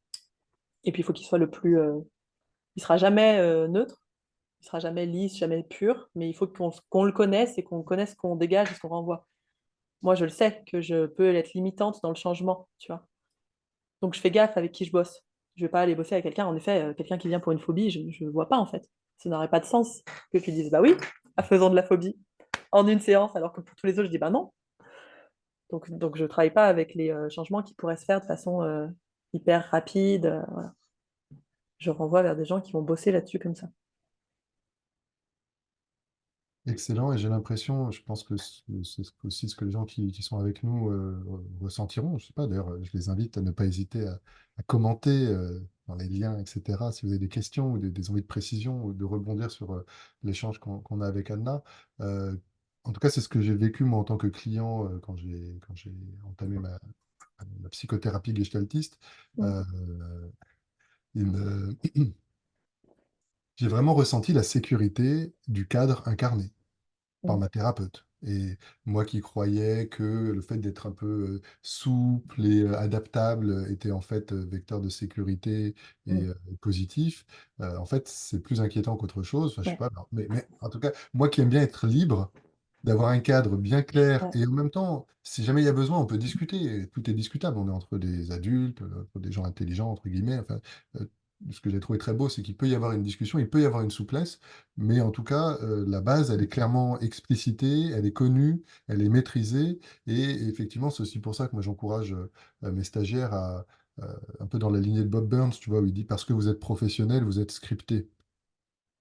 Et puis il faut qu'il soit le plus. Il sera jamais neutre, il sera jamais lisse, jamais pur, mais il faut qu'on le connaisse et qu'on connaisse ce qu'on dégage et ce qu'on renvoie. Moi, je le sais que je peux être limitante dans le changement, tu vois. Donc je fais gaffe avec qui je bosse. Je vais pas aller bosser avec quelqu'un, en effet, quelqu'un qui vient pour une phobie, je ne vois pas en fait. Ça n'aurait pas de sens que tu dises bah oui, à faisant de la phobie en une séance, alors que pour tous les autres, je dis bah non. Donc je ne travaille pas avec les changements qui pourraient se faire de façon hyper rapide. Voilà. Je renvoie vers des gens qui vont bosser là-dessus comme ça. Excellent, et j'ai l'impression, je pense que c'est aussi ce que les gens qui sont avec nous ressentiront. Je sais pas, d'ailleurs, je les invite à ne pas hésiter à commenter dans les liens, etc., si vous avez des questions ou des envies de précision ou de rebondir sur l'échange qu'on a avec Anna. Euh, En tout cas, c'est ce que j'ai vécu moi en tant que client quand j'ai entamé ma psychothérapie gestaltiste. Mm. Euh, il me- J'ai vraiment ressenti la sécurité du cadre incarné par Mm. ma thérapeute. Et moi qui croyais que le fait d'être un peu souple et adaptable était en fait vecteur de sécurité et Mm. positif, en fait, c'est plus inquiétant qu'autre chose. Enfin, je sais Ouais, pas, non. Mais en tout cas, moi qui aime bien être libre, d'avoir un cadre bien clair ouais. et en même temps, si jamais il y a besoin, on peut discuter. Tout est discutable. On est entre des adultes, entre des gens intelligents, entre guillemets. Enfin, euh, ce que j'ai trouvé très beau, c'est qu'il peut y avoir une discussion, il peut y avoir une souplesse, mais en tout cas, la base, elle est clairement explicitée, elle est connue, elle est maîtrisée. Et effectivement, c'est aussi pour ça que moi, j'encourage mes stagiaires un peu dans la lignée de Bob Burns, tu vois, où il dit parce que vous êtes professionnel, vous êtes scripté.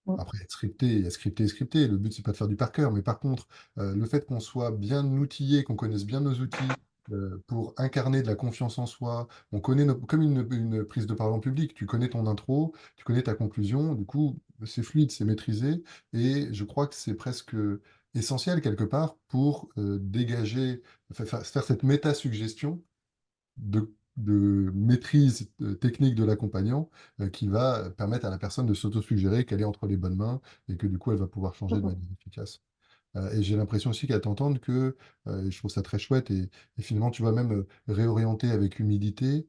Mm. Après, être scripté, il y a scripté et scripté. Le but, c'est pas de faire du par cœur. Mais par contre, le fait qu'on soit bien outillé, qu'on connaisse bien nos outils, pour incarner de la confiance en soi. On connaît comme une prise de parole en public. Tu connais ton intro, tu connais ta conclusion. Du coup, c'est fluide, c'est maîtrisé. Et je crois que c'est presque essentiel quelque part pour dégager, faire cette méta-suggestion de maîtrise technique de l'accompagnant qui va permettre à la personne de s'auto-suggérer qu'elle est entre les bonnes mains et que du coup, elle va pouvoir changer de manière efficace. Et j'ai l'impression aussi qu'à t'entendre que, et je trouve ça très chouette, et finalement, tu vas même réorienter avec humilité.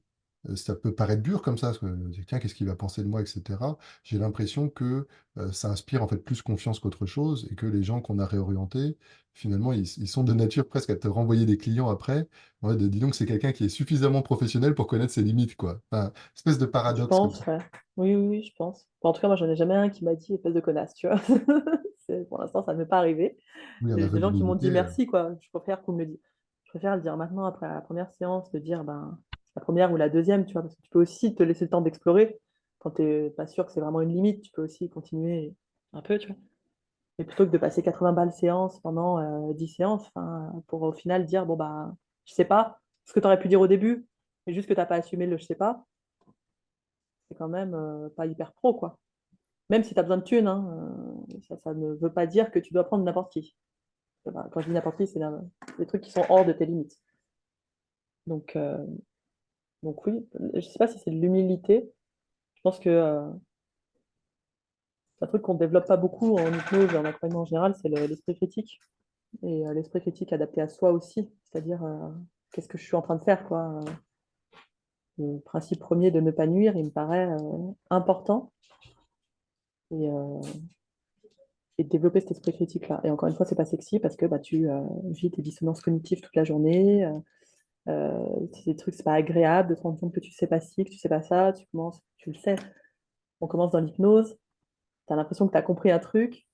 Ça peut paraître dur comme ça, parce que tiens, qu'est-ce qu'il va penser de moi, etc. J'ai l'impression que ça inspire en fait plus confiance qu'autre chose, et que les gens qu'on a réorientés, finalement, ils sont de nature presque à te renvoyer des clients après. Ouais, dis donc, c'est quelqu'un qui est suffisamment professionnel pour connaître ses limites, quoi. Enfin, espèce de Je paradoxe comme ça. pense, ouais. Oui, oui, oui, je pense. Bon, en tout cas, moi, j'en ai jamais un qui m'a dit espèce de connasse, tu vois. Pour l'instant, ça ne m'est pas arrivé. Oui, en J'ai des aveu gens qui m'ont dit d'humilité. merci, quoi. Je préfère qu'on me le dise. Je préfère le dire maintenant, après la première séance, de dire ben, la première ou la deuxième, tu vois, parce que tu peux aussi te laisser le temps d'explorer. Quand tu n'es pas sûr que c'est vraiment une limite, tu peux aussi continuer un peu, tu vois. Et plutôt que de passer 80 balles séance pendant 10 séances, pour au final dire, bon, bah, je sais pas ce que tu aurais pu dire au début, mais juste que tu n'as pas assumé le je sais pas, c'est quand même pas hyper pro, quoi. Même si tu as besoin de thunes, hein, ça ne veut pas dire que tu dois prendre n'importe qui. Quand je dis n'importe qui, c'est des trucs qui sont hors de tes limites. Donc, euh, donc oui, je ne sais pas si c'est de l'humilité. Je pense que c'est un truc qu'on ne développe pas beaucoup en hypnose et en accompagnement en général, c'est l'esprit critique. Et l'esprit critique adapté à soi aussi, c'est-à-dire qu'est-ce que je suis en train de faire, quoi. Le principe premier de ne pas nuire, il me paraît important. Et, et de développer cet esprit critique-là. Et encore une fois, c'est pas sexy parce que bah, tu vis tes dissonances cognitives toute la journée. C'est des trucs, c'est pas agréable de te rendre compte que tu sais pas ci, que tu sais pas ça. Tu commences, tu le sais. On commence dans l'hypnose, tu as l'impression que tu as compris un truc.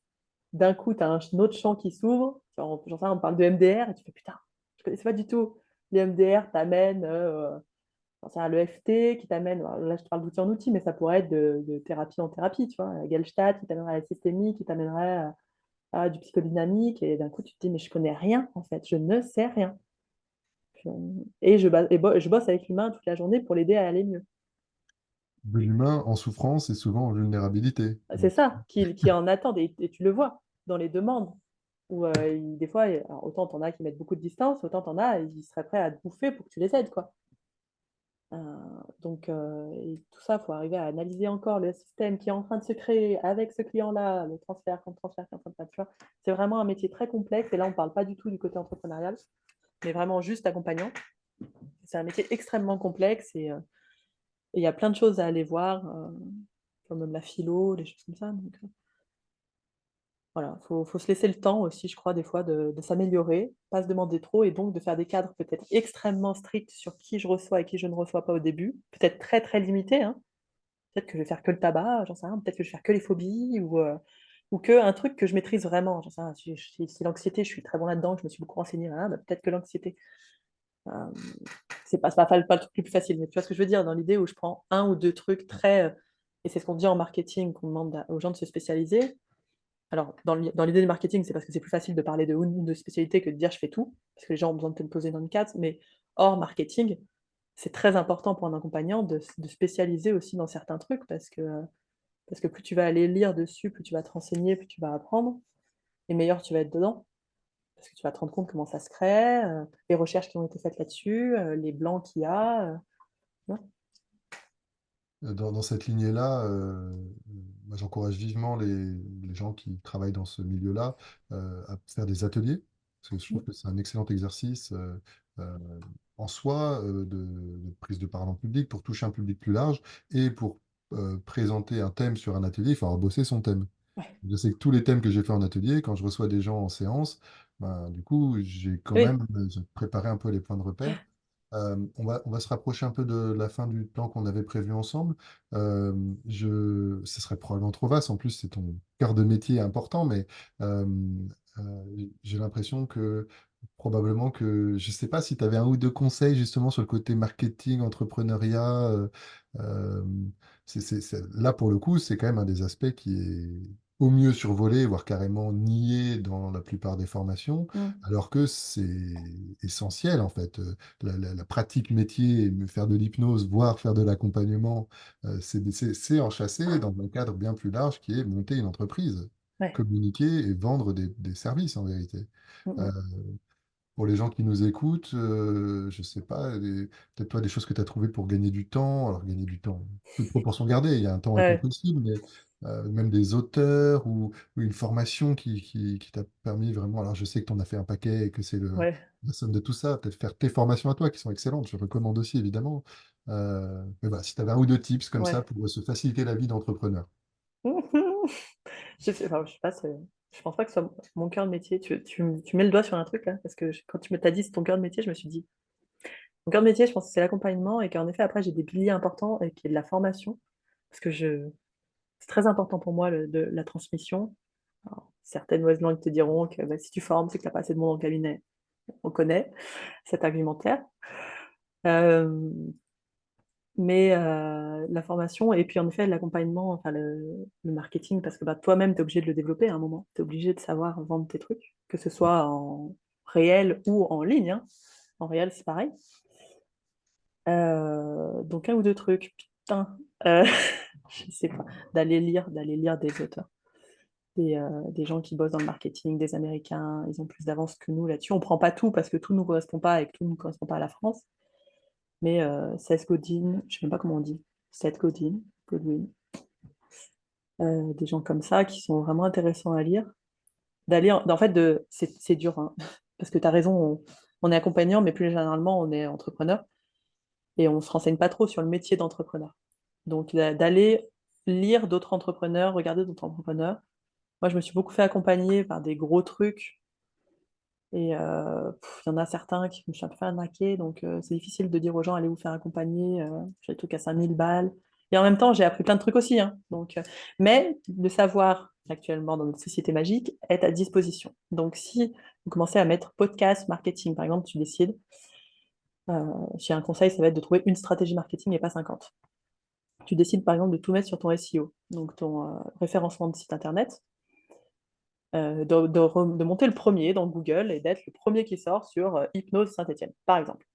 D'un coup, tu as un autre champ qui s'ouvre. Genre, j'en sais rien, on parle de MDR et tu fais putain, je connaissais pas du tout. Les MDR t'amènent, j'en sais rien, le FT qui t'amène, alors là je te parle d'outil en outil, mais ça pourrait être de thérapie en thérapie, tu vois. La Gestalt qui t'amènerait à la systémie, qui t'amènerait du psychodynamique, et d'un coup, tu te dis, mais je connais rien, en fait, je ne sais rien. Et je bosse avec l'humain toute la journée pour l'aider à aller mieux. De l'humain en souffrance et souvent en vulnérabilité. C'est ça, qui en attendent, et tu le vois dans les demandes, où des fois, alors, autant t'en as qui mettent beaucoup de distance, autant t'en as, ils seraient prêts à te bouffer pour que tu les aides, quoi. Et tout ça, il faut arriver à analyser encore le système qui est en train de se créer avec ce client-là, le transfert, comme transfert, qui est en train de faire, tu vois. C'est vraiment un métier très complexe, et là, on ne parle pas du tout du côté entrepreneurial, mais vraiment juste accompagnant. C'est un métier extrêmement complexe et il y a plein de choses à aller voir, comme même la philo, des choses comme ça. Donc, voilà, faut se laisser le temps aussi, je crois, des fois, de s'améliorer, pas se demander trop, et donc de faire des cadres peut-être extrêmement stricts sur qui je reçois et qui je ne reçois pas au début, peut-être très très limités, hein. Peut-être que je vais faire que le tabac, j'en sais rien, peut-être que je vais faire que les phobies, ou que un truc que je maîtrise vraiment, j'en sais rien. Si l'anxiété, je suis très bon là-dedans, je me suis beaucoup renseignée, bah, peut-être que l'anxiété. Euh, c'est pas le truc le plus facile, mais tu vois ce que je veux dire, dans l'idée où je prends un ou deux trucs très. Et c'est ce qu'on dit en marketing, qu'on demande aux gens de se spécialiser. Alors, dans l'idée du marketing, c'est parce que c'est plus facile de parler de une ou deux spécialités que de dire je fais tout, parce que les gens ont besoin de te le poser dans une case, mais hors marketing, c'est très important pour un accompagnant de spécialiser aussi dans certains trucs, parce que plus tu vas aller lire dessus, plus tu vas te renseigner, plus tu vas apprendre, et meilleur tu vas être dedans. Parce que tu vas te rendre compte comment ça se crée, les recherches qui ont été faites là-dessus, les blancs qu'il y a. Ouais. Dans cette lignée-là, moi, j'encourage vivement les gens qui travaillent dans ce milieu-là à faire des ateliers, parce que je trouve que c'est un excellent exercice euh, en soi de prise de parole en public pour toucher un public plus large et pour présenter un thème sur un atelier, il faut avoir bossé son thème. Ouais. Je sais que tous les thèmes que j'ai fait en atelier, quand je reçois des gens en séance, ben, du coup, j'ai quand Oui, même préparé un peu les points de repère. On va se rapprocher un peu de la fin du plan qu'on avait prévu ensemble. Euh, Ce serait probablement trop vaste. En plus, c'est ton cœur de métier important, mais euh, j'ai l'impression que probablement que je ne sais pas si tu avais un ou deux conseils justement sur le côté marketing, entrepreneuriat. Euh, Là, pour le coup, c'est quand même un des aspects qui est au mieux survolé, voire carrément nié dans la plupart des formations, Mm. alors que c'est essentiel en fait. La pratique métier, faire de l'hypnose, voire faire de l'accompagnement, c'est enchâssé dans un cadre bien plus large qui est monter une entreprise, Ouais. communiquer et vendre des services en vérité. Mm, Euh, mm. pour les gens qui nous écoutent, je sais pas, peut-être toi des choses que tu as trouvées pour gagner du temps. Alors gagner du temps, toute proportion gardée, il y a un temps Ouais, incompressible, mais même des auteurs ou une formation qui t'a permis vraiment. Alors je sais que tu en as fait un paquet et que c'est ouais. la somme de tout ça. Peut-être faire tes formations à toi qui sont excellentes, je recommande aussi évidemment. Mais voilà, si tu avais un ou deux tips comme ça Ouais. pour se faciliter la vie d'entrepreneur. Je sais, enfin, je sais pas, je pense pas que ce soit mon cœur de métier. Tu mets le doigt sur un truc là, parce que quand tu t'as dit c'est ton cœur de métier, je me suis dit, mon cœur de métier, je pense que c'est l'accompagnement et qu'en effet, après, j'ai des piliers importants et qui est de la formation, parce que c'est très important pour moi la transmission. Alors, certaines mauvaises langues te diront que bah, si tu formes, c'est que tu n'as pas assez de monde dans le cabinet. On connaît cet argumentaire. Euh, mais la formation et puis en effet l'accompagnement, enfin le marketing, parce que bah, toi-même, tu es obligé de le développer à un moment. Tu es obligé de savoir vendre tes trucs, que ce soit en réel ou en ligne, hein. En réel, c'est pareil. Donc un ou deux trucs, putain, je sais pas, d'aller lire des auteurs, des gens qui bossent dans le marketing, des Américains, ils ont plus d'avance que nous là-dessus. On prend pas tout parce que tout ne nous correspond pas et que tout ne correspond pas à la France. Mais Seth Godin, je sais même pas comment on dit, Seth Godin, Godwin, des gens comme ça qui sont vraiment intéressants à lire. En fait, c'est dur, hein, parce que tu as raison, on est accompagnant, mais plus généralement, on est entrepreneur et on ne se renseigne pas trop sur le métier d'entrepreneur. Donc, d'aller lire d'autres entrepreneurs, regarder d'autres entrepreneurs. Moi, je me suis beaucoup fait accompagner par des gros trucs et il y en a certains qui me sont un peu fait arnaquer, donc c'est difficile de dire aux gens allez vous faire accompagner, j'ai des trucs à 5 000 balles. Et en même temps, j'ai appris plein de trucs aussi, hein, mais le savoir actuellement dans notre société magique est à disposition. Donc si vous commencez à mettre podcast, marketing, par exemple, tu décides, j'ai un conseil, ça va être de trouver une stratégie marketing et pas 50. Tu décides par exemple de tout mettre sur ton SEO, donc ton référencement de site internet, de monter le premier dans Google et d'être le premier qui sort sur Hypnose Saint-Etienne, par exemple.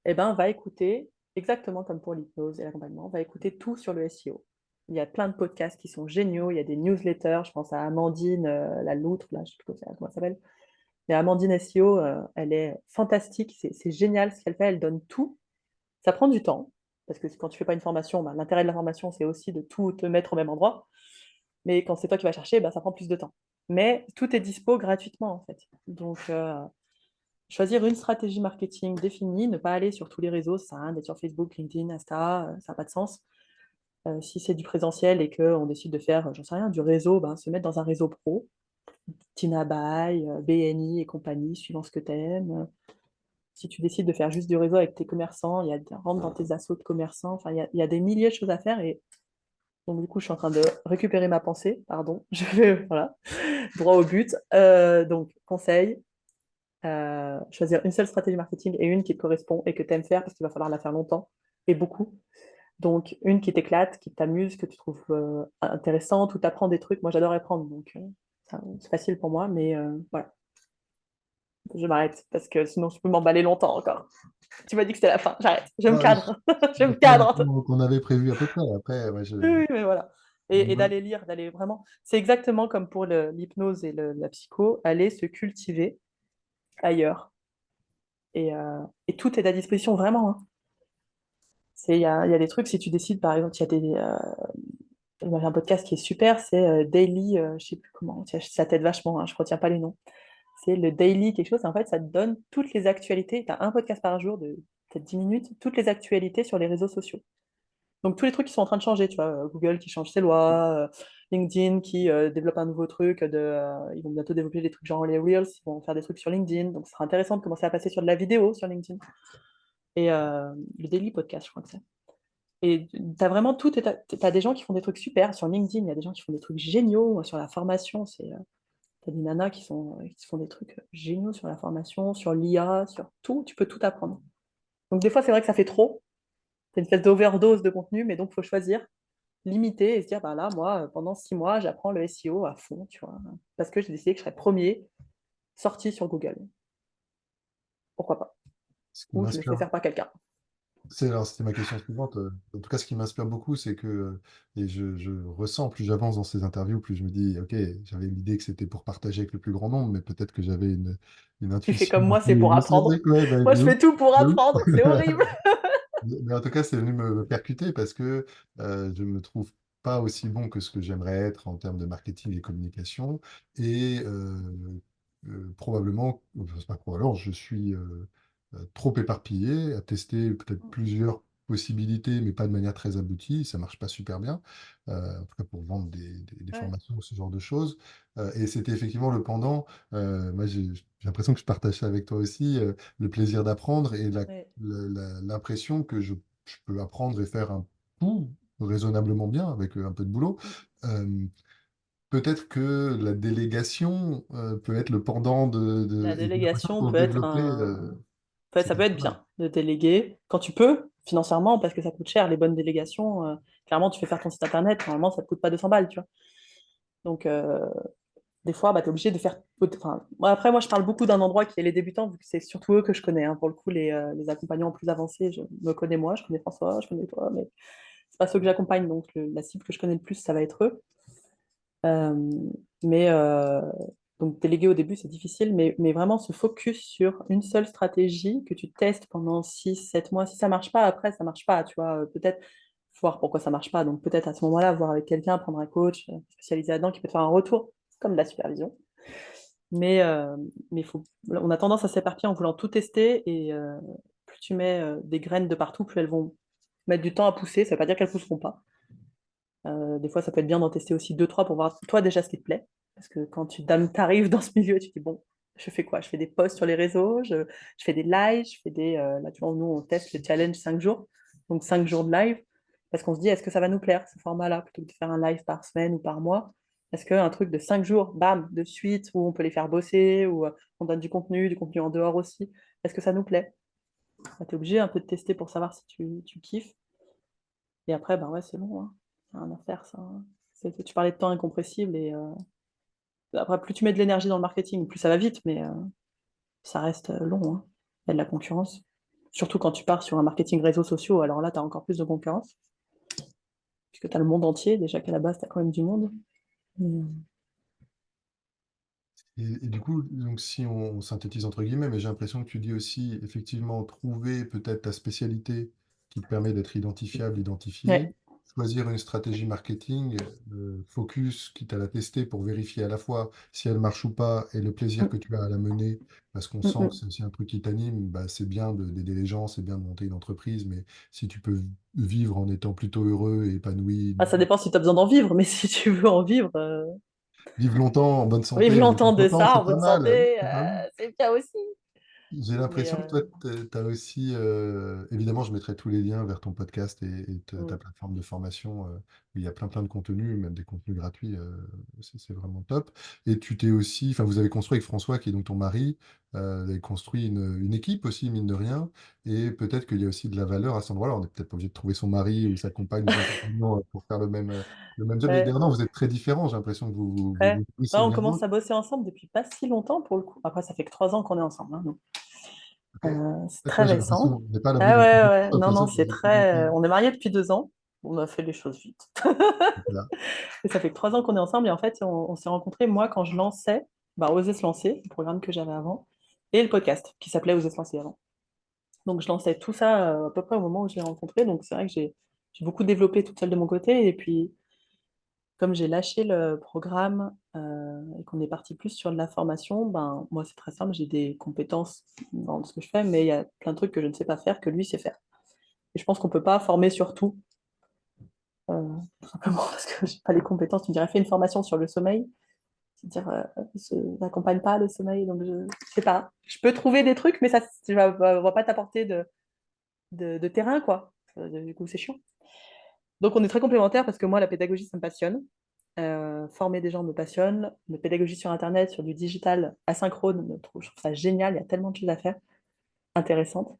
Eh ben, va écouter, exactement comme pour l'hypnose et l'accompagnement, va écouter tout sur le SEO. Il y a plein de podcasts qui sont géniaux, il y a des newsletters, je pense à Amandine, la loutre, là, je sais plus comment elle s'appelle. Mais Amandine SEO, elle est fantastique, c'est génial ce qu'elle fait, elle donne tout. Ça prend du temps, parce que quand tu fais pas une formation, bah, l'intérêt de la formation, c'est aussi de tout te mettre au même endroit. Mais quand c'est toi qui vas chercher, bah, ça prend plus de temps. Mais tout est dispo gratuitement, en fait. Donc, choisir une stratégie marketing définie, ne pas aller sur tous les réseaux, ça sert à rien d'être sur Facebook, LinkedIn, Insta, ça n'a pas de sens. Si c'est du présentiel et qu'on décide de faire, j'en sais rien, du réseau, ben, se mettre dans un réseau pro, Tina Bay, BNI et compagnie, suivant ce que tu aimes. Si tu décides de faire juste du réseau avec tes commerçants, rentre dans tes assos de commerçants, enfin, il y a des milliers de choses à faire. Et donc, du coup, je suis en train de récupérer ma pensée, pardon, je vais, voilà, droit au but. Donc, conseil, choisir une seule stratégie marketing et une qui te correspond et que tu aimes faire parce qu'il va falloir la faire longtemps et beaucoup. Donc, une qui t'éclate, qui t'amuse, que tu trouves intéressante, où tu apprends des trucs. Moi, j'adore apprendre, donc c'est facile pour moi, mais voilà, je m'arrête parce que sinon, je peux m'emballer longtemps encore. Tu m'as dit que c'était la fin, j'arrête, je me Ah, oui, cadre, je me le temps cadre. qu'on avait prévu à peu près. Après, ouais, Oui, oui, mais voilà. Et moi, d'aller lire, d'aller vraiment. C'est exactement comme pour l'hypnose et la psycho, aller se cultiver ailleurs. Et tout est à disposition, vraiment, hein. Il y a des trucs, si tu décides, par exemple, il y a un podcast qui est super, c'est Daily, je sais plus comment, ça t'aide vachement, hein, je ne retiens pas les noms. C'est le Daily quelque chose, en fait, ça te donne toutes les actualités. Tu as un podcast par jour de peut-être 10 minutes, toutes les actualités sur les réseaux sociaux. Donc, tous les trucs qui sont en train de changer, tu vois, Google qui change ses lois, LinkedIn qui développe un nouveau truc, ils vont bientôt développer des trucs genre les Reels, ils vont faire des trucs sur LinkedIn, donc ce sera intéressant de commencer à passer sur de la vidéo sur LinkedIn. Et le Daily Podcast, je crois que c'est. Et tu as vraiment tout, tu as des gens qui font des trucs super sur LinkedIn, il y a des gens qui font des trucs géniaux sur la formation, tu as des nanas qui font des trucs géniaux sur la formation, sur l'IA, sur tout, tu peux tout apprendre. Donc des fois, c'est vrai que ça fait trop, c'est une espèce d'overdose de contenu, mais donc il faut choisir limiter et se dire, bah là, moi, pendant 6 mois, j'apprends le SEO à fond, tu vois, parce que j'ai décidé que je serais premier sorti sur Google. Pourquoi pas? Ce qui Ou je le fais m'inspire faire par quelqu'un. Alors, c'était ma question suivante. En tout cas, ce qui m'inspire beaucoup, c'est que, et je ressens, plus j'avance dans ces interviews, plus je me dis, OK, j'avais l'idée que c'était pour partager avec le plus grand nombre, mais peut-être que j'avais une Tu fais intuition comme un moi, peu c'est pour apprendre. ésotérique, ouais, bah, Moi, je de ouf, fais tout pour de ouf. apprendre, c'est horrible. Mais en tout cas, c'est venu me percuter parce que je me trouve pas aussi bon que ce que j'aimerais être en termes de marketing et communication. Et probablement, enfin, c'est pas probablement, je suis trop éparpillé, à tester peut-être plusieurs possibilités, mais pas de manière très aboutie. Ça marche pas super bien, en tout cas pour vendre des Ouais, formations ou ce genre de choses. Et c'était effectivement le pendant. Moi, j'ai l'impression que je partage ça avec toi aussi, le plaisir d'apprendre et ouais. l'impression que je peux apprendre et faire un tout raisonnablement bien avec un peu de boulot. Euh, Peut-être que la délégation peut être le pendant La et j'ai l'impression que délégation pour peut être développer, un... Enfin, c'est ça peut pas être mal. bien de déléguer quand tu peux, financièrement, parce que ça coûte cher, les bonnes délégations. Clairement, tu fais faire ton site internet, normalement, ça ne te coûte pas 200 balles, tu vois. Donc, des fois, bah, tu es obligé de faire. Enfin, moi, après, moi, je parle beaucoup d'un endroit qui est les débutants, vu que c'est surtout eux que je connais. Hein. Pour le coup, les accompagnants plus avancés, je me connais moi, je connais François, je connais toi, mais c'est pas ceux que j'accompagne. Donc, la cible que je connais le plus, ça va être eux. Euh, mais donc déléguer au début, c'est difficile, mais vraiment se focus sur une seule stratégie que tu testes pendant 6 7 mois. Si ça marche pas, après, ça marche pas. Tu vois, peut-être voir pourquoi ça marche pas. Donc peut-être à ce moment-là, voir avec quelqu'un, prendre un coach spécialisé là-dedans qui peut te faire un retour, c'est comme de la supervision. Mais, on a tendance à s'éparpiller en voulant tout tester et plus tu mets des graines de partout, plus elles vont mettre du temps à pousser. Ça veut pas dire qu'elles pousseront pas. Des fois, ça peut être bien d'en tester aussi deux, trois pour voir toi déjà ce qui te plaît. Parce que quand tu arrives dans ce milieu, tu te dis, bon, je fais quoi? Je fais des posts sur les réseaux, je fais des lives, je fais des. Là, tu vois, nous, on teste le challenge 5 jours. Donc, 5 jours de live. Parce qu'on se dit, est-ce que ça va nous plaire, ce format-là, plutôt que de faire un live par semaine ou par mois? Est-ce qu'un truc de 5 jours, bam, de suite, où on peut les faire bosser, où on donne du contenu en dehors aussi, est-ce que ça nous plaît? Tu es obligé un peu de tester pour savoir si tu kiffes. Et après, ben ouais, c'est long, hein. C'est rien à faire, ça. Hein. Tu parlais de temps incompressible et après, plus tu mets de l'énergie dans le marketing, plus ça va vite, mais ça reste long. Hein. Il y a de la concurrence. Surtout quand tu pars sur un marketing réseaux sociaux, alors là, tu as encore plus de concurrence, puisque tu as le monde entier, déjà qu'à la base, tu as quand même du monde. Mais, Et du coup, donc si on synthétise entre guillemets, mais j'ai l'impression que tu dis aussi effectivement trouver peut-être ta spécialité qui te permet d'être identifiable, identifié, ouais. choisir une stratégie marketing, focus, quitte à la tester pour vérifier à la fois si elle marche ou pas et le plaisir que Mm, tu as à la mener, parce qu'on mm, sent que mm. c'est aussi un truc qui t'anime, bah, c'est bien d'aider les gens, c'est bien de monter une entreprise, mais si tu peux vivre en étant plutôt heureux et épanoui, Ah, ça dépend si tu as besoin d'en vivre, mais si tu veux en vivre, vivre longtemps en bonne vivre santé avec un longtemps de content, ça, c'est en pas bonne mal. Oui, santé, c'est pas mal. c'est bien aussi. J'ai Mais l'impression que toi, tu as aussi, évidemment, je mettrai tous les liens vers ton podcast et ta mm, plateforme de formation, où il y a plein de contenus, même des contenus gratuits, c'est vraiment top. Et tu t'es aussi, enfin, vous avez construit avec François, qui est donc ton mari, vous avez construit une équipe aussi, mine de rien, et peut-être qu'il y a aussi de la valeur à cet endroit-là. On n'est peut-être pas obligé de trouver son mari ou sa compagne ou son compagnon pour faire le même job. Mais ouais, d'ailleurs, non, vous êtes très différents, j'ai l'impression que ouais. vous Là, nourrissez on l'un commence l'autre. à bosser ensemble depuis pas si longtemps pour le coup. Après, ça fait que 3 ans qu'on est ensemble. Hein, nous. Ok. En C'est fait, très moi, j'ai l'impression récent. qu'on n'est pas à l'abri Ah d'une ouais, compétition, ouais. j'ai Non, non, l'impression que c'est vous êtes depuis très. On est mariés depuis 2 ans. On a fait les choses vite. là. Et ça fait que 3 ans qu'on est ensemble. Et en fait, on s'est rencontrés, moi, quand je lançais bah, Oser se lancer, le programme que j'avais avant, et le podcast qui s'appelait Oser se lancer avant. Donc, je lançais tout ça à peu près au moment où je l'ai rencontré. Donc, c'est vrai que j'ai beaucoup développé toute seule de mon côté. Et puis, comme j'ai lâché le programme et qu'on est parti plus sur de la formation, ben, moi, c'est très simple. J'ai des compétences dans ce que je fais, mais il y a plein de trucs que je ne sais pas faire que lui sait faire. Et je pense qu'on ne peut pas former sur tout, tout simplement parce que je n'ai pas les compétences. Tu me dirais, fais une formation sur le sommeil. C'est-à-dire, je n'accompagne pas le sommeil, donc je ne sais pas. Je peux trouver des trucs, mais ça ne va pas t'apporter de terrain, quoi. Du coup, c'est chiant. Donc, on est très complémentaires parce que moi, la pédagogie, ça me passionne. Former des gens me passionne. La pédagogie sur Internet, sur du digital asynchrone, je trouve ça génial. Il y a tellement de choses à faire intéressantes.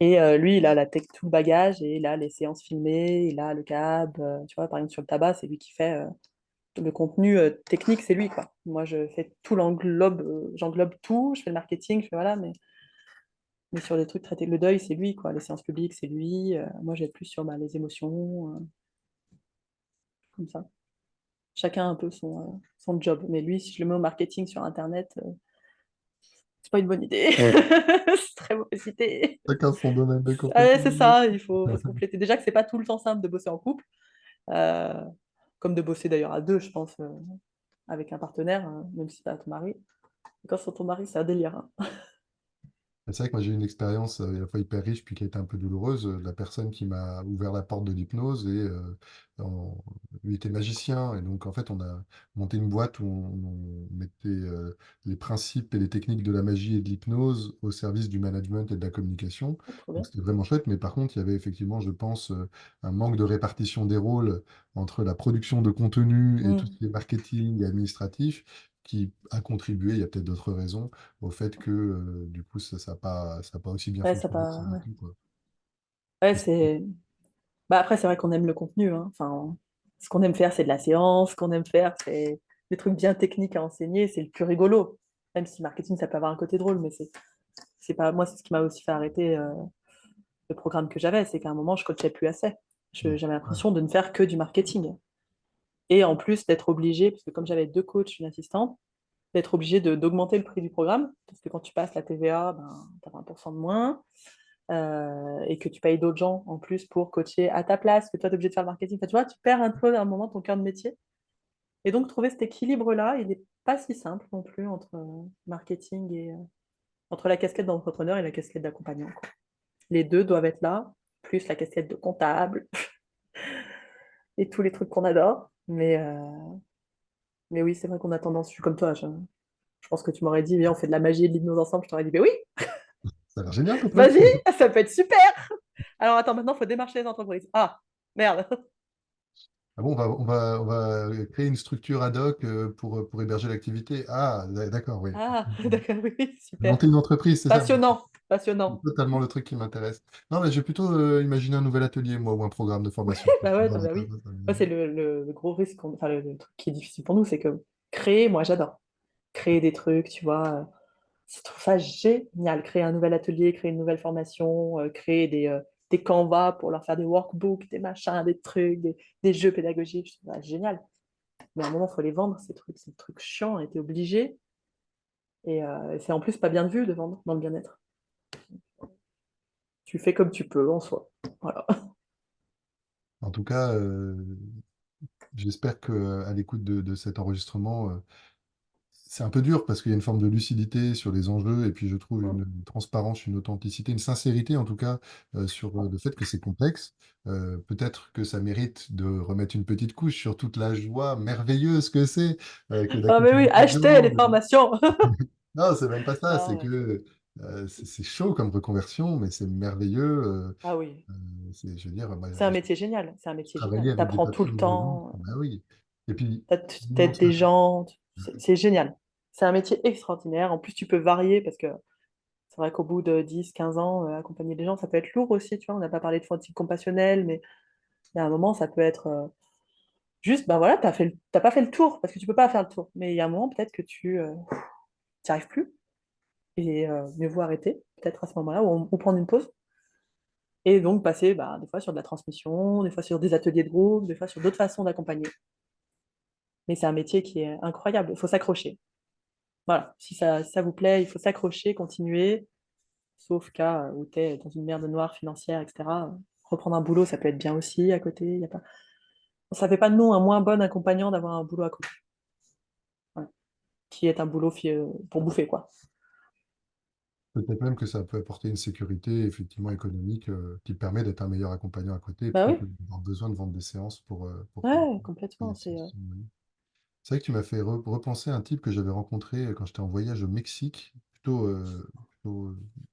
Et lui, il a tout le bagage et il a les séances filmées, il a le CAB. Tu vois, par exemple, sur le tabac, c'est lui qui fait le contenu technique, c'est lui, quoi. Moi, je fais tout j'englobe tout, je fais le marketing, je fais voilà, mais sur les trucs traités, le deuil, c'est lui, quoi. Les séances publiques, c'est lui. Moi, j'ai plus sur les émotions, comme ça. Chacun a un peu son job. Mais lui, si je le mets au marketing sur Internet, c'est pas une bonne idée. C'est très mauvaise idée. Chacun son domaine de Ouais, c'est compétence. ça, il faut se compléter. Déjà que c'est pas tout le temps simple de bosser en couple, euh, comme de bosser d'ailleurs à deux, je pense, avec un partenaire, même si c'est pas ton mari. Quand c'est ton mari, c'est un délire, hein. C'est vrai que moi j'ai eu une expérience à la fois hyper riche puis qui a été un peu douloureuse. La personne qui m'a ouvert la porte de l'hypnose et lui était magicien et donc en fait on a monté une boîte où on mettait les principes et les techniques de la magie et de l'hypnose au service du management et de la communication. Ah, trop Donc bien. c'était vraiment chouette, mais par contre il y avait effectivement, je pense, un manque de répartition des rôles entre la production de contenu et tout ce Mm. qui est marketing et administratif qui a contribué, il y a peut-être d'autres raisons au fait que du coup ça a pas aussi bien Ouais, ça fonctionné que pas. ça aurait Ouais, pu, quoi. ouais, c'est. Bah après, c'est vrai qu'on aime le contenu, hein. Enfin, ce qu'on aime faire, c'est de la séance. Ce qu'on aime faire, c'est des trucs bien techniques à enseigner. C'est le plus rigolo. Même si marketing, ça peut avoir un côté drôle, mais c'est pas. Moi, c'est ce qui m'a aussi fait arrêter le programme que j'avais. C'est qu'à un moment, je coachais plus assez. Mm. J'avais Ouais. l'impression de ne faire que du marketing. Et en plus, d'être obligé, parce que comme j'avais deux coachs, une assistante, d'être obligé d'augmenter le prix du programme. Parce que quand tu passes la TVA, ben, tu as 20% de moins. Et que tu payes d'autres gens en plus pour coacher à ta place, que toi, tu es obligé de faire le marketing. Enfin, tu vois, tu perds un peu à un moment ton cœur de métier. Et donc, trouver cet équilibre-là, il n'est pas si simple non plus entre marketing et entre la casquette d'entrepreneur et la casquette d'accompagnant, quoi. Les deux doivent être là, plus la casquette de comptable et tous les trucs qu'on adore. Mais oui, c'est vrai qu'on a tendance, je suis comme toi, je pense que tu m'aurais dit, viens, on fait de la magie et de l'hypnose ensemble. Je t'aurais dit, mais oui, Ça a l'air génial ton truc. vas-y, ça peut être super. Alors attends, maintenant, il faut démarcher les entreprises. Ah, merde. Ah bon, on va créer une structure ad hoc pour héberger l'activité. Ah, d'accord, oui. Ah, d'accord, oui, super. Monter une entreprise, c'est ça. Passionnant, C'est passionnant. totalement le truc qui m'intéresse. Non, mais j'ai plutôt imaginé un nouvel atelier, moi, ou un programme de formation. Bah ouais, Voilà, bah ça, oui. ça Moi, c'est le gros risque, enfin, le truc qui est difficile pour nous, c'est que créer, moi, j'adore. Créer des trucs, tu vois. Je trouve ça génial. Créer un nouvel atelier, créer une nouvelle formation, créer des canvas pour leur faire des workbooks, des machins, des trucs, des jeux pédagogiques. Je trouve ça génial. Mais à un moment, il faut les vendre, ces trucs. C'est des trucs chiants et t'es obligé. Et c'est en plus pas bien vu de vendre dans le bien-être. Tu fais comme tu peux en soi. Voilà. En tout cas, j'espère que à l'écoute de cet enregistrement, c'est un peu dur parce qu'il y a une forme de lucidité sur les enjeux et puis je trouve une transparence, une authenticité, une sincérité en tout cas sur le fait que c'est complexe. Peut-être que ça mérite de remettre une petite couche sur toute la joie merveilleuse que c'est que Ah, mais oui, d'accompagner des achetez gens. les formations. Non, c'est même pas ça, Non, c'est ouais. que c'est chaud comme reconversion, mais c'est merveilleux. Ah oui, Je veux dire, moi, c'est un métier génial. C'est un je métier travaillais génial. avec des T'apprends tout le personnes violentes, temps, bah oui. Et puis, t'aides immense des gens. C'est génial. C'est un métier extraordinaire. En plus, tu peux varier parce que c'est vrai qu'au bout de 10, 15 ans, accompagner des gens, ça peut être lourd aussi. Tu vois, on n'a pas parlé de fatigue compassionnelle, mais il y a un moment, ça peut être juste, ben voilà, t'as pas fait le tour parce que tu peux pas faire le tour. Mais il y a un moment, peut-être que tu n'y arrives plus et mieux vaut arrêter, peut-être à ce moment-là, ou prendre une pause. Et donc passer bah, des fois sur de la transmission, des fois sur des ateliers de groupe, des fois sur d'autres façons d'accompagner. Mais c'est un métier qui est incroyable, il faut s'accrocher. Voilà, si ça vous plaît, il faut s'accrocher, continuer, sauf cas où tu es dans une merde noire financière, etc. Reprendre un boulot, ça peut être bien aussi à côté. Y a pas... Ça fait pas de nous un moins bon accompagnant d'avoir un boulot à côté. Voilà. Qui est un boulot pour bouffer, quoi. peut-être même que ça peut apporter une sécurité effectivement économique qui permet d'être un meilleur accompagnant à côté Bah plutôt oui, que d'avoir besoin de vendre des séances pour ouais, payer complètement. son loyer. C'est vrai que tu m'as fait repenser à un type que j'avais rencontré quand j'étais en voyage au Mexique, plutôt,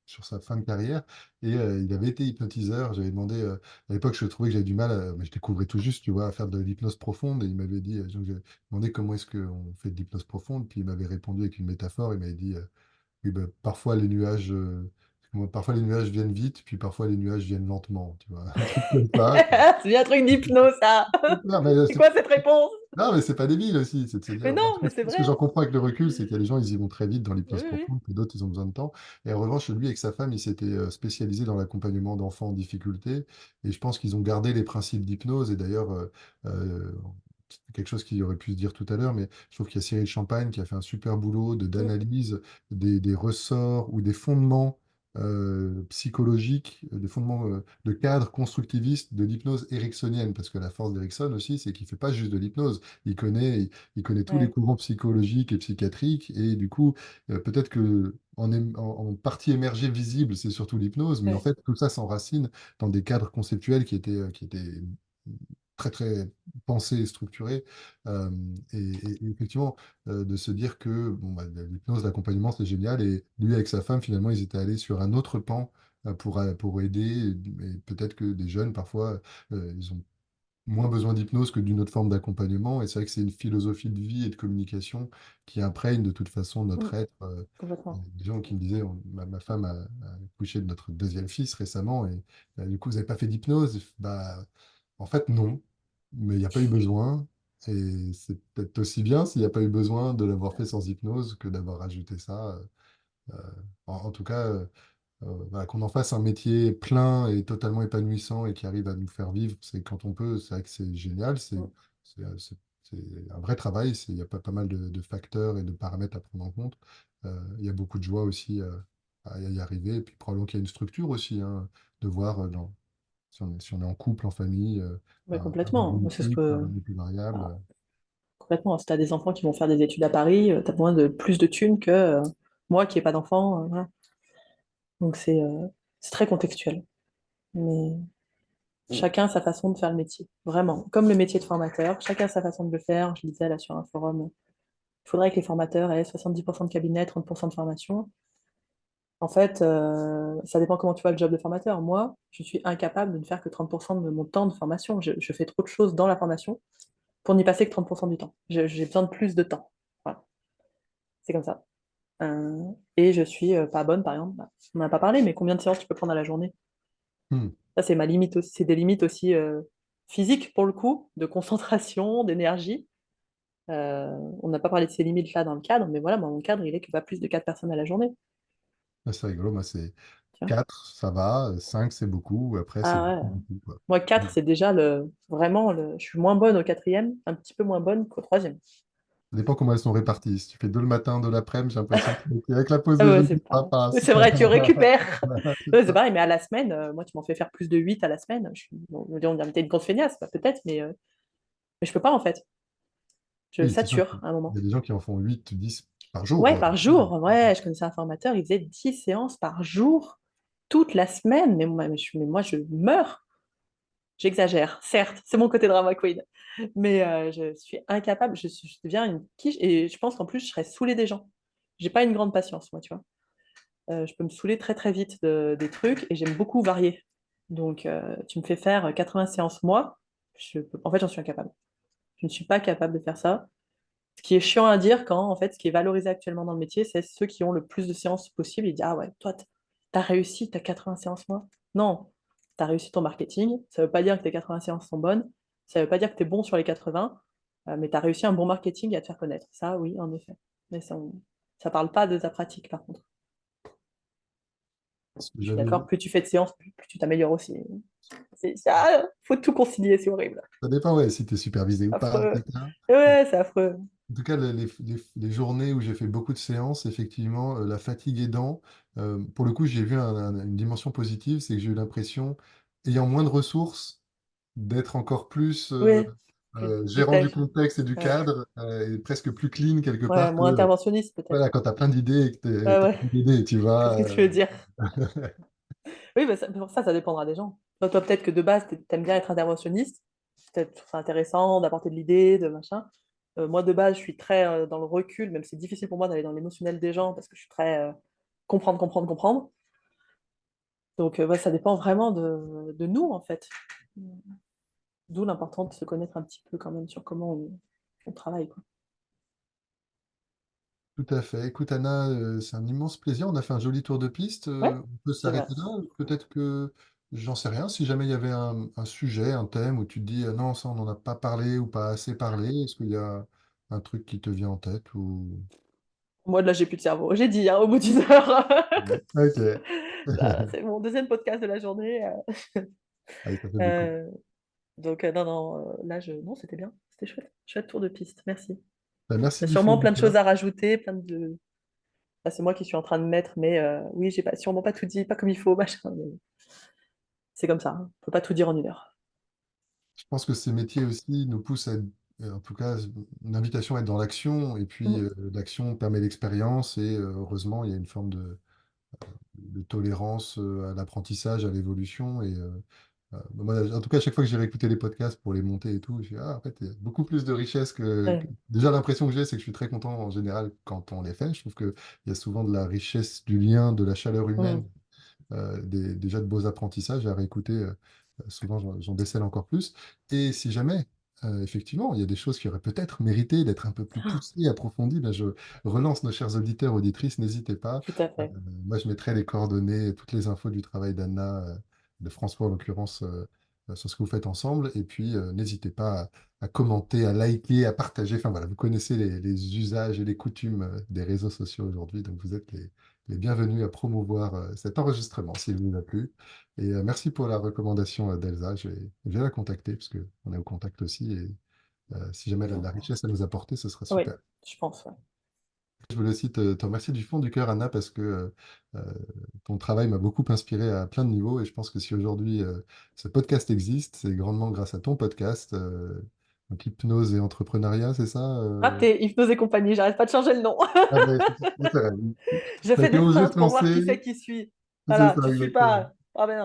sur sa fin de carrière, et il avait été hypnotiseur. J'avais demandé, à l'époque, je trouvais que j'avais du mal, mais je découvrais tout juste, tu vois, à faire de l'hypnose profonde, et il m'avait dit, donc j'ai demandé comment est-ce qu'on fait de l'hypnose profonde, puis il m'avait répondu avec une métaphore, il m'avait dit, oui, bah, parfois les nuages Moi, parfois les nuages viennent vite, puis parfois les nuages viennent lentement, tu vois, un truc comme ça. C'est bien un truc d'hypnose, ça. Non, mais C'est quoi cette réponse? non, mais c'est pas débile aussi, c'est de se Mais dire, non, bon, mais c'est ce que vrai. j'en comprends avec le recul, c'est qu'il y a des gens, ils y vont très vite dans Oui, l'hypnose oui. profonde, et d'autres, ils ont besoin de temps. Et en revanche, lui, avec sa femme, il s'était spécialisé dans l'accompagnement d'enfants en difficulté, et je pense qu'ils ont gardé les principes d'hypnose, et d'ailleurs, euh, c'est quelque chose qui aurait pu se dire tout à l'heure, mais je trouve qu'il y a Cyril Champagne qui a fait un super boulot Mm. d'analyse des ressorts ou des fondements psychologiques, des fondements de cadre constructiviste de l'hypnose ericksonienne, parce que la force d'Erickson aussi, c'est qu'il ne fait pas juste de l'hypnose, il connaît tous les Ouais. courants psychologiques et psychiatriques, et du coup, peut-être que en partie émergée visible, c'est surtout l'hypnose, mais en Ouais. fait, tout ça s'enracine dans des cadres conceptuels qui étaient très, très pensés et structurés. Euh, et effectivement, de se dire que bon, bah, l'hypnose, l'accompagnement, c'est génial, et lui, avec sa femme, finalement, ils étaient allés sur un autre pan pour aider, et peut-être que des jeunes, parfois, ils ont moins besoin d'hypnose que d'une autre forme d'accompagnement. Et c'est vrai que c'est une philosophie de vie et de communication qui imprègne de toute façon Mm. notre être. Il y Complètement. a des gens qui me disaient, ma femme a accouché de notre deuxième fils récemment, et du coup, vous n'avez pas fait d'hypnose? Bah, en fait, non, mais il n'y a pas eu besoin. Et c'est peut-être aussi bien s'il n'y a pas eu besoin de l'avoir fait sans hypnose que d'avoir ajouté ça. Euh, en tout cas, voilà, qu'on en fasse un métier plein et totalement épanouissant et qui arrive à nous faire vivre, c'est quand on peut, c'est vrai que c'est génial, Mm. c'est, euh, c'est- c'est un vrai travail, il y a pas mal de facteurs et de paramètres à prendre en compte. Il y a beaucoup de joie aussi à y arriver, et puis probablement qu'il y a une structure aussi, hein, de voir si on est en couple, en famille, Mais un complètement. revenu C'est ce fixe, un que. revenu plus variable. Voilà. Complètement. Si tu as des enfants qui vont faire des études à Paris, tu as besoin de plus de thunes que moi qui n'ai pas d'enfants. Voilà. Donc c'est très contextuel. Mais chacun a sa façon de faire le métier. Vraiment. Comme le métier de formateur, chacun a sa façon de le faire. Je lisais là sur un forum, il faudrait que les formateurs aient 70% de cabinet, 30% de formation. En fait, ça dépend comment tu vois le job de formateur. Moi, je suis incapable de ne faire que 30% de mon temps de formation. Je fais trop de choses dans la formation pour n'y passer que 30% du temps. J'ai besoin de plus de temps. Voilà, c'est comme ça. Et je suis pas bonne, par exemple. Bah, on n'en a pas parlé, mais combien de séances tu peux prendre à la journée? Hmm. Ça, c'est ma limite aussi. C'est des limites aussi physiques, pour le coup, de concentration, d'énergie. On n'a pas parlé de ces limites-là dans le cadre, mais voilà, moi, mon cadre, il est que pas plus de 4 personnes à la journée. C'est rigolo, moi c'est Tu vois. 4 ça va, 5 c'est beaucoup, après c'est Ah beaucoup, ouais. beaucoup, quoi. Moi, 4 c'est déjà vraiment le. Je suis moins bonne au quatrième, un petit peu moins bonne qu'au troisième. Ça dépend comment elles sont réparties. Si tu fais deux le matin, deux l'après-midi, j'ai l'impression qu'avec la pause Ah ouais, déjeuner, c'est ça pas. Oui, passe. c'est vrai, tu récupères. C'est Ouais, c'est ça. pareil, mais à la semaine, moi, tu m'en fais faire plus de 8 à la semaine. Bon, on va dire, t'es une grosse feignasse, bah, peut-être, mais je peux pas, en fait. Je Oui, c'est sûr sature qu'il à un moment. y a des gens qui en font 8 10 par jour. Ouais, par jour. Ouais, je connaissais un formateur, il faisait 10 séances par jour, toute la semaine. Mais moi, je meurs. J'exagère, certes, c'est mon côté drama queen. Mais je suis incapable, je deviens une quiche et je pense qu'en plus, je serais saoulée des gens. J'ai pas une grande patience, moi, tu vois. Je peux me saouler très très vite des trucs et j'aime beaucoup varier. Donc, tu me fais faire 80 séances moi, en fait, j'en suis incapable. Je ne suis pas capable de faire ça. Ce qui est chiant à dire quand, en fait, ce qui est valorisé actuellement dans le métier, c'est ceux qui ont le plus de séances possible. Ils disent, ah ouais, toi, t'as réussi, t'as 80 séances moi. Non, t'as réussi ton marketing. Ça veut pas dire que tes 80 séances sont bonnes. Ça veut pas dire que t'es bon sur les 80, mais t'as réussi un bon marketing et à te faire connaître. Ça, oui, en effet. Mais ça parle pas de ta pratique, par contre. Je suis J'avais, d'accord, plus tu fais de séances, plus tu t'améliores aussi. Faut tout concilier, c'est horrible. ça dépend, ouais, si tu es supervisé ou pas, Affreux. etc. Ouais, c'est affreux. En tout cas, les journées où j'ai fait beaucoup de séances, effectivement, la fatigue aidant, pour le coup, j'ai vu une dimension positive, c'est que j'ai eu l'impression, ayant moins de ressources, d'être encore plus Oui, plus gérant du tech. contexte et du Ouais. cadre, et presque plus clean quelque Ouais, part que moins interventionniste voilà, peut-être. quand tu as plein d'idées et que Ouais, tu as ouais, plein d'idées, tu je vois vois. ce que tu veux dire. Oui, bah, pour ça dépendra des gens. Toi, peut-être que de base, t'aimes bien être interventionniste. Peut-être que c'est intéressant d'apporter de l'idée, de machin. Moi, de base, je suis très dans le recul, même si c'est difficile pour moi d'aller dans l'émotionnel des gens parce que je suis très comprendre, comprendre, comprendre. Donc, ouais, ça dépend vraiment de nous, en fait. D'où l'important de se connaître un petit peu quand même sur comment on travaille, quoi. Tout à fait. Écoute, Anna, c'est un immense plaisir. On a fait un joli tour de piste. Ouais, On peut c'est vrai. s'arrêter là. Peut-être que, j'en sais rien, si jamais il y avait un sujet, un thème où tu te dis, ah non, ça, on n'en a pas parlé ou pas assez parlé, est-ce qu'il y a un truc qui te vient en tête ou... Moi, là, j'ai plus de cerveau. J'ai dit, hein, au bout d'une heure. Ok. Là, c'est mon deuxième podcast de la journée. Allez, ça fait beaucoup. Euh, donc, non, non, là, non, c'était bien. C'était chouette. Chouette tour de piste. Merci. Ben, Il y merci a du fond sûrement du plein de cœur. choses à rajouter, plein de. Enfin, c'est moi qui suis en train de mettre, mais oui, j'ai pas, sûrement pas tout dit, pas comme il faut, machin. Mais c'est comme ça. Hein. On peut pas tout dire en une heure. Je pense que ces métiers aussi nous poussent à, en tout cas, une invitation à être dans l'action. Et puis, Mm. l'action permet l'expérience. Et heureusement, il y a une forme de tolérance à l'apprentissage, à l'évolution. Et moi, en tout cas, à chaque fois que j'ai réécouté les podcasts pour les monter et tout, je dis, ah, en fait, il y a beaucoup plus de richesse Ouais. Déjà, l'impression que j'ai, c'est que je suis très content en général quand on les fait. Je trouve qu'il y a souvent de la richesse du lien, de la chaleur humaine, Mm. déjà de beaux apprentissages à réécouter. Souvent, j'en décèle encore plus. Et si jamais, effectivement, il y a des choses qui auraient peut-être mérité d'être un peu plus poussées, approfondies, ben, je relance nos chers auditeurs, auditrices, n'hésitez pas. Tout à Euh, fait. Moi, je mettrai les coordonnées, toutes les infos du travail d'Anna, de François en l'occurrence, sur ce que vous faites ensemble. Et puis, n'hésitez pas à commenter, à liker, à partager. Enfin voilà, vous connaissez les usages et les coutumes des réseaux sociaux aujourd'hui, donc vous êtes les bienvenus à promouvoir cet enregistrement s'il vous a plu. Et merci pour la recommandation d'Elsa. Je vais la contacter parce qu'on est au contact aussi. Et si jamais elle a de la richesse à nous apporter, ce sera Oui, super. je pense. Ouais. Je voulais aussi te remercier du fond du cœur, Anna, parce que euh, ton travail m'a beaucoup inspiré à plein de niveaux. Et je pense que si aujourd'hui ce podcast existe, c'est grandement grâce à ton podcast. Donc Hypnose et entrepreneuriat, c'est ça Raté, Hypnose et compagnie, j'arrête pas de changer le nom. Ah ben, c'est vrai. Je T'as fais été des osé feintes te pour voir lancer. qui c'est qui suit. C'est Voilà, ça, tu suis exactement. pas. Ah ben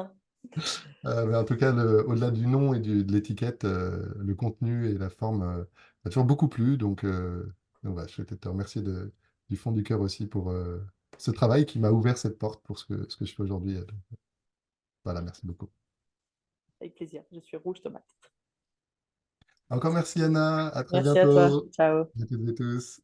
non. Mais en tout cas, au-delà du nom et de l'étiquette, le contenu et la forme m'a toujours beaucoup plu. Donc voilà, je souhaitais te remercier du fond du cœur aussi pour ce travail qui m'a ouvert cette porte pour ce que je fais aujourd'hui. Donc, voilà, merci beaucoup. Avec plaisir. Je suis rouge tomate. Encore merci Anna, à très Merci à toi. bientôt. Ciao. À toutes et tous.